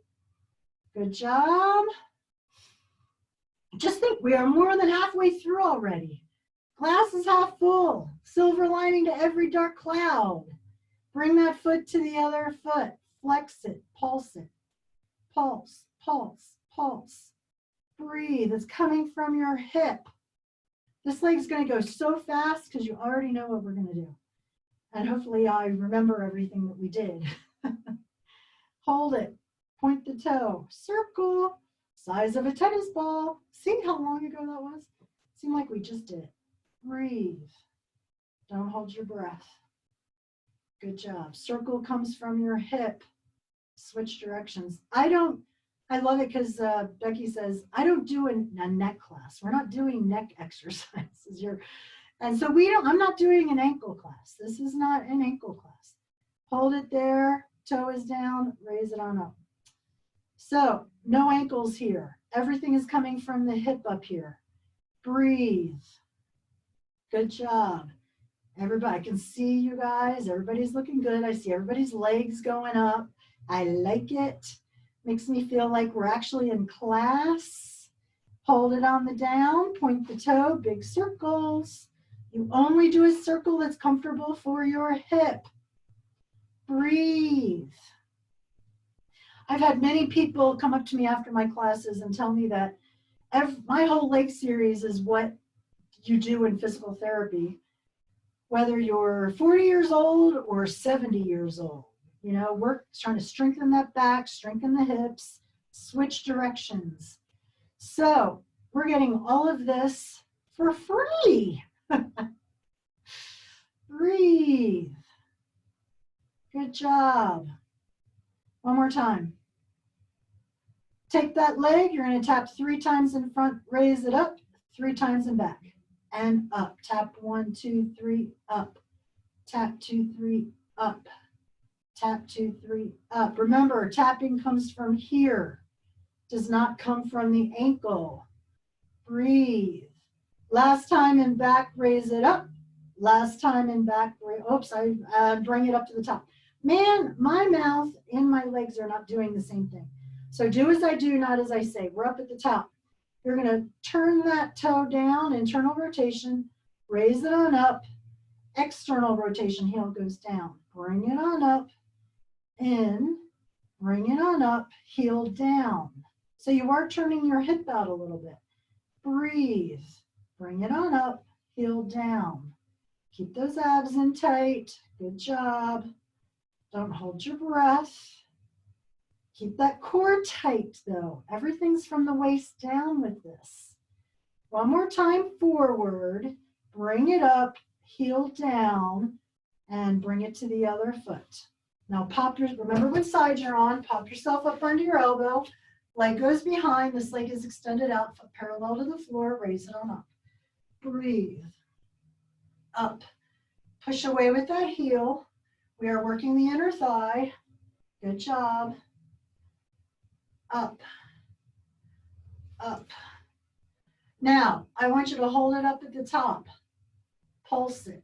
Good job. Just think, we are more than halfway through already. Glass is half full. Silver lining to every dark cloud. Bring that foot to the other foot. Flex it. Pulse it. Pulse, pulse, pulse. Breathe. It's coming from your hip. This leg's going to go so fast because you already know what we're going to do. And hopefully I remember everything that we did. Hold it. Point the toe. Circle. Size of a tennis ball. See how long ago that was? Seemed like we just did it. Breathe. Don't hold your breath. Good job. Circle comes from your hip. Switch directions. I love it because Becky says, I don't do a neck class. We're not doing neck exercises. And so I'm not doing an ankle class. This is not an ankle class. Hold it there. Toe is down. Raise it on up. So no ankles here. Everything is coming from the hip up here. Breathe. Good job. Everybody, I can see you guys. Everybody's looking good. I see everybody's legs going up. I like it. Makes me feel like we're actually in class. Hold it on the down. Point the toe. Big circles. You only do a circle that's comfortable for your hip. Breathe. I've had many people come up to me after my classes and tell me that my whole leg series is what you do in physical therapy, whether you're 40 years old or 70 years old. You know, we're trying to strengthen that back, strengthen the hips, switch directions. So we're getting all of this for free. Breathe. Good job. One more time. Take that leg, you're going to tap 3 times in front, raise it up, 3 times in back, and up. Tap 1, 2, 3, up. Tap 2, 3, up. Tap 2, 3, up. Remember, tapping comes from here, does not come from the ankle. Breathe. Last time in back, raise it up. Last time in back, oops, I bring it up to the top. Man, my mouth and my legs are not doing the same thing. So do as I do, not as I say. We're up at the top. You're going to turn that toe down, internal rotation, raise it on up, external rotation, heel goes down. Bring it on up, in, Bring it on up, heel down. So you are turning your hip out a little bit. Breathe. Bring it on up, heel down. Keep those abs in tight. Good job. Don't hold your breath. Keep that core tight though. Everything's from the waist down with this. One more time forward. Bring it up, heel down, and bring it to the other foot. Now remember what side you're on. Pop yourself up under your elbow. Leg goes behind. This leg is extended out, foot parallel to the floor. Raise it on up. Breathe. Up. Push away with that heel. We are working the inner thigh. Good job. Up. Up. Now, I want you to hold it up at the top. Pulse it.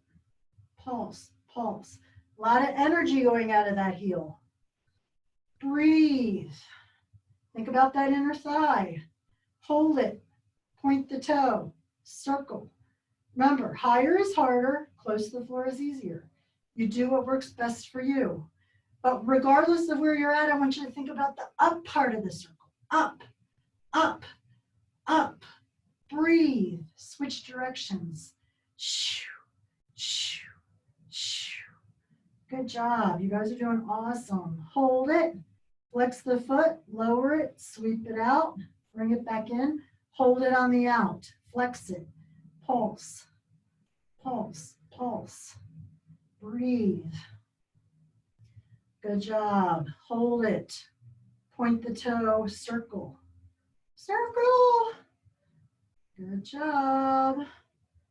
Pulse, pulse. A lot of energy going out of that heel. Breathe. Think about that inner thigh. Hold it. Point the toe. Circle. Remember, higher is harder. Close to the floor is easier. You do what works best for you. But regardless of where you're at, I want you to think about the up part of the circle. Up, up, up. Breathe. Switch directions. Shoo, shoo, shoo. Good job. You guys are doing awesome. Hold it. Flex the foot. Lower it. Sweep it out. Bring it back in. Hold it on the out. Flex it. Pulse. Pulse. Pulse. Breathe. Good job. Hold it. Point the toe. Circle. Circle. Good job.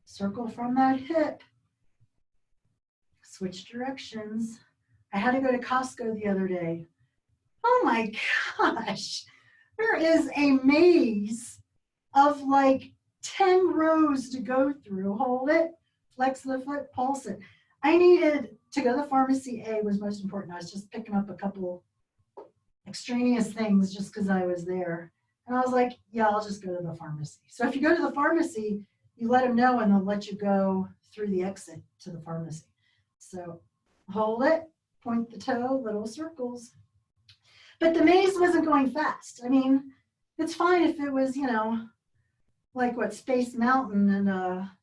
Circle from that hip. Switch directions. I had to go to Costco the other day. Oh my gosh. There is a maze of like 10 rows to go through. Hold it. Flex the foot. Pulse it. I needed to go to the pharmacy. A was most important. I was just picking up a couple extraneous things just because I was there. And I was like, yeah, I'll just go to the pharmacy. So if you go to the pharmacy, you let them know and they'll let you go through the exit to the pharmacy. So hold it, point the toe, little circles. But the maze wasn't going fast. I mean, it's fine if it was, you know, like what, Space Mountain. And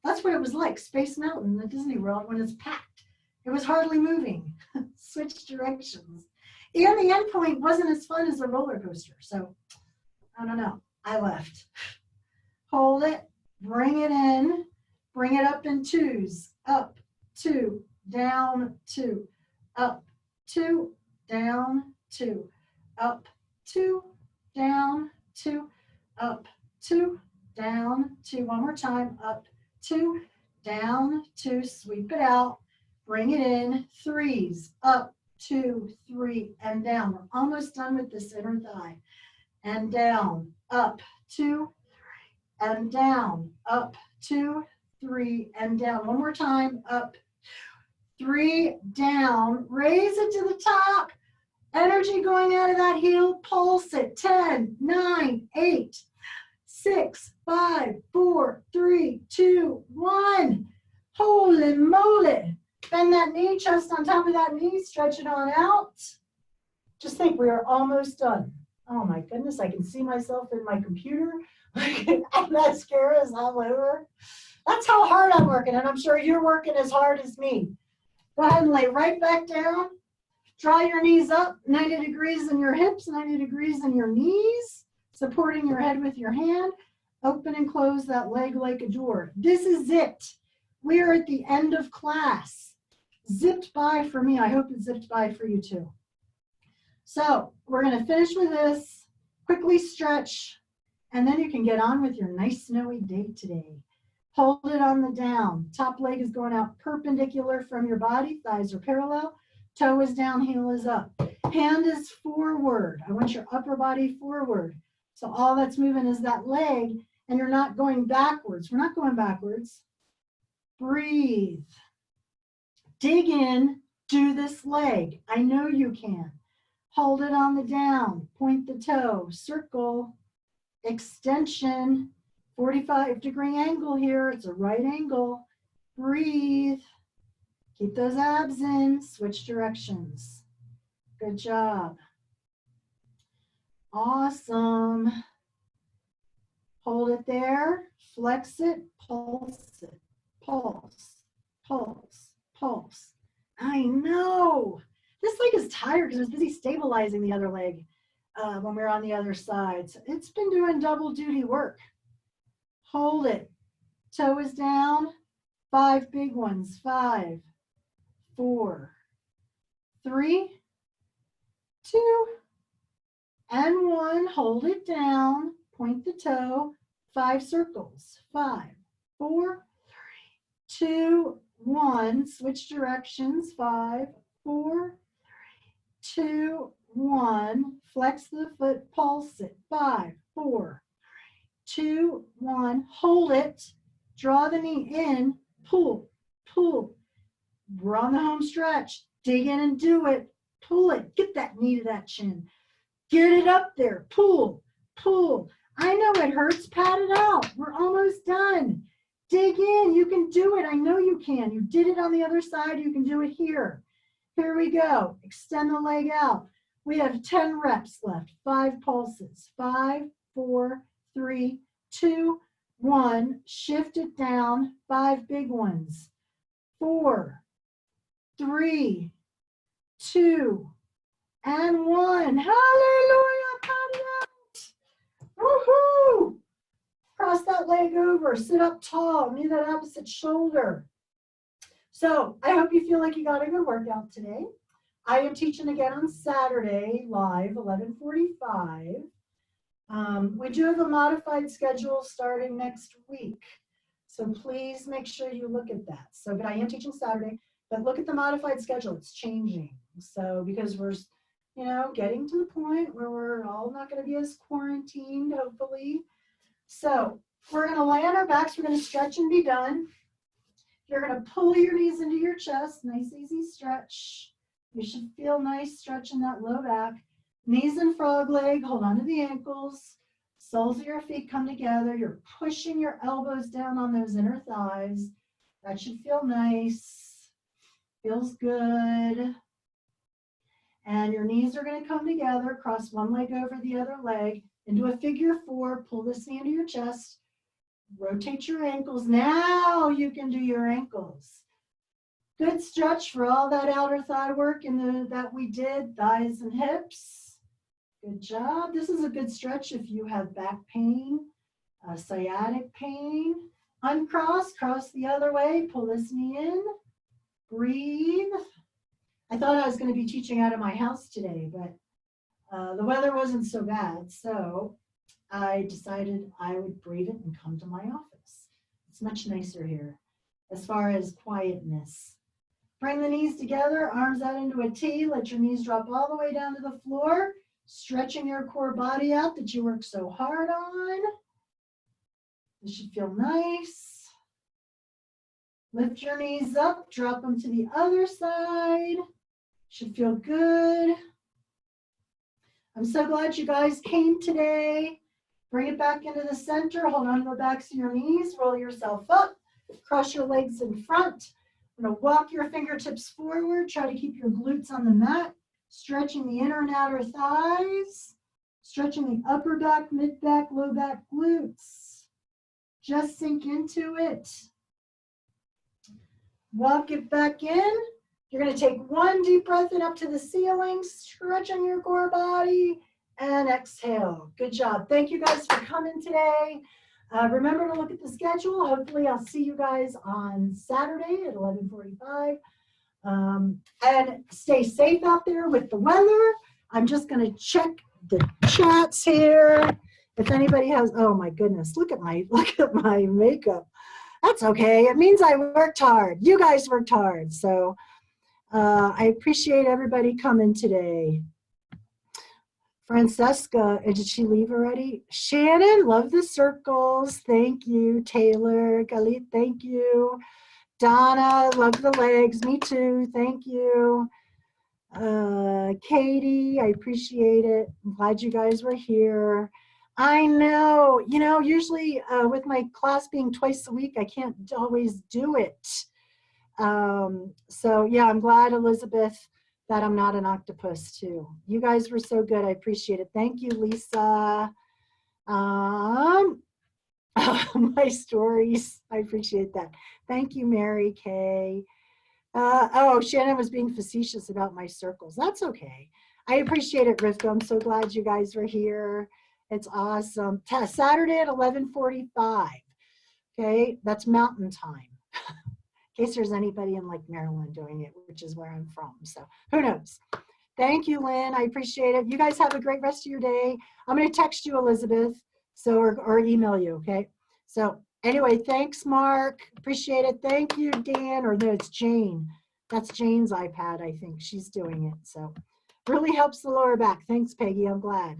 that's what it was like, Space Mountain at Disney World when it's packed. It was hardly moving. Switch directions. And the end point wasn't as fun as a roller coaster. So I don't know. I left. Hold it. Bring it in. Bring it up in twos. Up, two, down, two. Up, two, down, two. Up, two, down, two. Up, two, down, two. One more time. Up, two, down, two. Sweep it out. Bring it in. Threes. Up, two, three, and down. We're almost done with this inner thigh. And down, up, two, three, and down, up, two, three, and down. One more time, up, three, down. Raise it to the top. Energy going out of that heel. Pulse it. 10, 9, 8, 6, 5, 4, 3, 2, 1. Holy moly. Bend that knee, chest on top of that knee. Stretch it on out. Just think we are almost done. Oh my goodness, I can see myself in my computer. And mascara is all over. That's how hard I'm working, and I'm sure you're working as hard as me. Go ahead and lay right back down. Draw your knees up, 90 degrees in your hips, 90 degrees in your knees, supporting your head with your hand. Open and close that leg like a door. This is it. We are at the end of class. Zipped by for me. I hope it zipped by for you too. So we're going to finish with this, quickly stretch, and then you can get on with your nice snowy day today. Hold it on the down. Top leg is going out perpendicular from your body. Thighs are parallel. Toe is down, heel is up. Hand is forward. I want your upper body forward. So all that's moving is that leg, and you're not going backwards. We're not going backwards. Breathe. Dig in. Do this leg. I know you can. Hold it on the down, point the toe, circle, extension, 45-degree angle here. It's a right angle. Breathe. Keep those abs in, switch directions. Good job. Awesome. Hold it there, flex it, pulse, pulse, pulse. I know. This leg is tired because I was busy stabilizing the other leg when we were on the other side. So it's been doing double duty work. Hold it. Toe is down. 5 big ones. 5, 4, 3, 2, and 1. Hold it down. Point the toe. 5 circles. 5, 4, 3, 2, 1. Switch directions. 5, 4, 3, 2, 1. Flex the foot. Pulse it. 5, 4, 3, 2, 1. Hold it. Draw the knee in. Pull, pull. We're on the home stretch. Dig in and do it. Pull it. Get that knee to that chin. Get it up there. Pull, pull. I know it hurts. Pat it out. We're almost done. Dig in. You can do it. I know you can. You did it on the other side. You can do it here. Here we go. Extend the leg out. We have 10 reps left. 5 pulses. 5, 4, 3, 2, 1. Shift it down. 5 big ones. 4, 3, 2, and 1. Hallelujah. Pat it out. Woohoo. Cross that leg over. Sit up tall. Knee that opposite shoulder. So I hope you feel like you got a good workout today. I am teaching again on Saturday, live, 11:45. We do have a modified schedule starting next week. So please make sure you look at that. So, but I am teaching Saturday, but look at the modified schedule. It's changing. So because we're, you know, getting to the point where we're all not going to be as quarantined, hopefully. So we're going to lay on our backs. We're going to stretch and be done. You're going to pull your knees into your chest. Nice, easy stretch. You should feel nice stretching that low back. Knees and frog leg. Hold on to the ankles. Soles of your feet come together. You're pushing your elbows down on those inner thighs. That should feel nice. Feels good. And your knees are going to come together. Cross one leg over the other leg into a figure 4. Pull this knee into your chest. Rotate your ankles. Now you can do your ankles. Good stretch for all that outer thigh work that we did, thighs and hips. Good job. This is a good stretch if you have back pain, sciatic pain. Uncross, cross the other way. Pull this knee in. Breathe. I thought I was going to be teaching out of my house today, but the weather wasn't so bad. So I decided I would brave it and come to my office. It's much nicer here as far as quietness. Bring the knees together, arms out into a T. Let your knees drop all the way down to the floor, stretching your core body out that you work so hard on. This should feel nice. Lift your knees up, drop them to the other side. Should feel good. I'm so glad you guys came today. Bring it back into the center. Hold on to the backs of your knees. Roll yourself up. Cross your legs in front. I'm going to walk your fingertips forward. Try to keep your glutes on the mat. Stretching the inner and outer thighs. Stretching the upper back, mid back, low back glutes. Just sink into it. Walk it back in. You're going to take one deep breath in up to the ceiling, stretching your core body, and exhale. Good job. Thank you guys for coming today. Remember to look at the schedule. Hopefully I'll see you guys on Saturday at 11:45. And stay safe out there with the weather. I'm just going to check the chats here. If anybody has, oh my goodness, look at my makeup. That's okay. It means I worked hard. You guys worked hard. So I appreciate everybody coming today. Francesca, did she leave already? Shannon, love the circles. Thank you. Taylor, Galit, thank you. Donna, love the legs. Me too. Thank you. Katie, I appreciate it. I'm glad you guys were here. I know, you know, usually with my class being twice a week, I can't always do it. So yeah, I'm glad Elizabeth that I'm not an octopus too. You guys were so good. I appreciate it. Thank you, Lisa. My stories. I appreciate that. Thank you, Mary Kay. Oh, Shannon was being facetious about my circles. That's okay. I appreciate it, Rivka. I'm so glad you guys were here. It's awesome. Saturday at 11:45. Okay, that's Mountain Time. In case there's anybody in like Maryland doing it, which is where I'm from. So who knows? Thank you, Lynn. I appreciate it. You guys have a great rest of your day. I'm going to text you, Elizabeth, so or email you. Okay. So anyway, thanks, Mark. Appreciate it. Thank you, Dan. Or no, it's Jane. That's Jane's iPad. I think she's doing it. So really helps the lower back. Thanks, Peggy. I'm glad.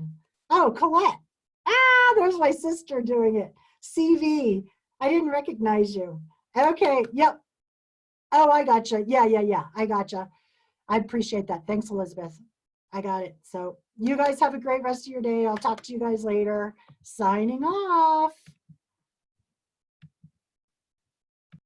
Oh, Colette. Ah, there's my sister doing it. CV. I didn't recognize you. Okay. Yep. Oh, I gotcha. Yeah. I gotcha. I appreciate that. Thanks, Elizabeth. I got it. So you guys have a great rest of your day. I'll talk to you guys later. Signing off.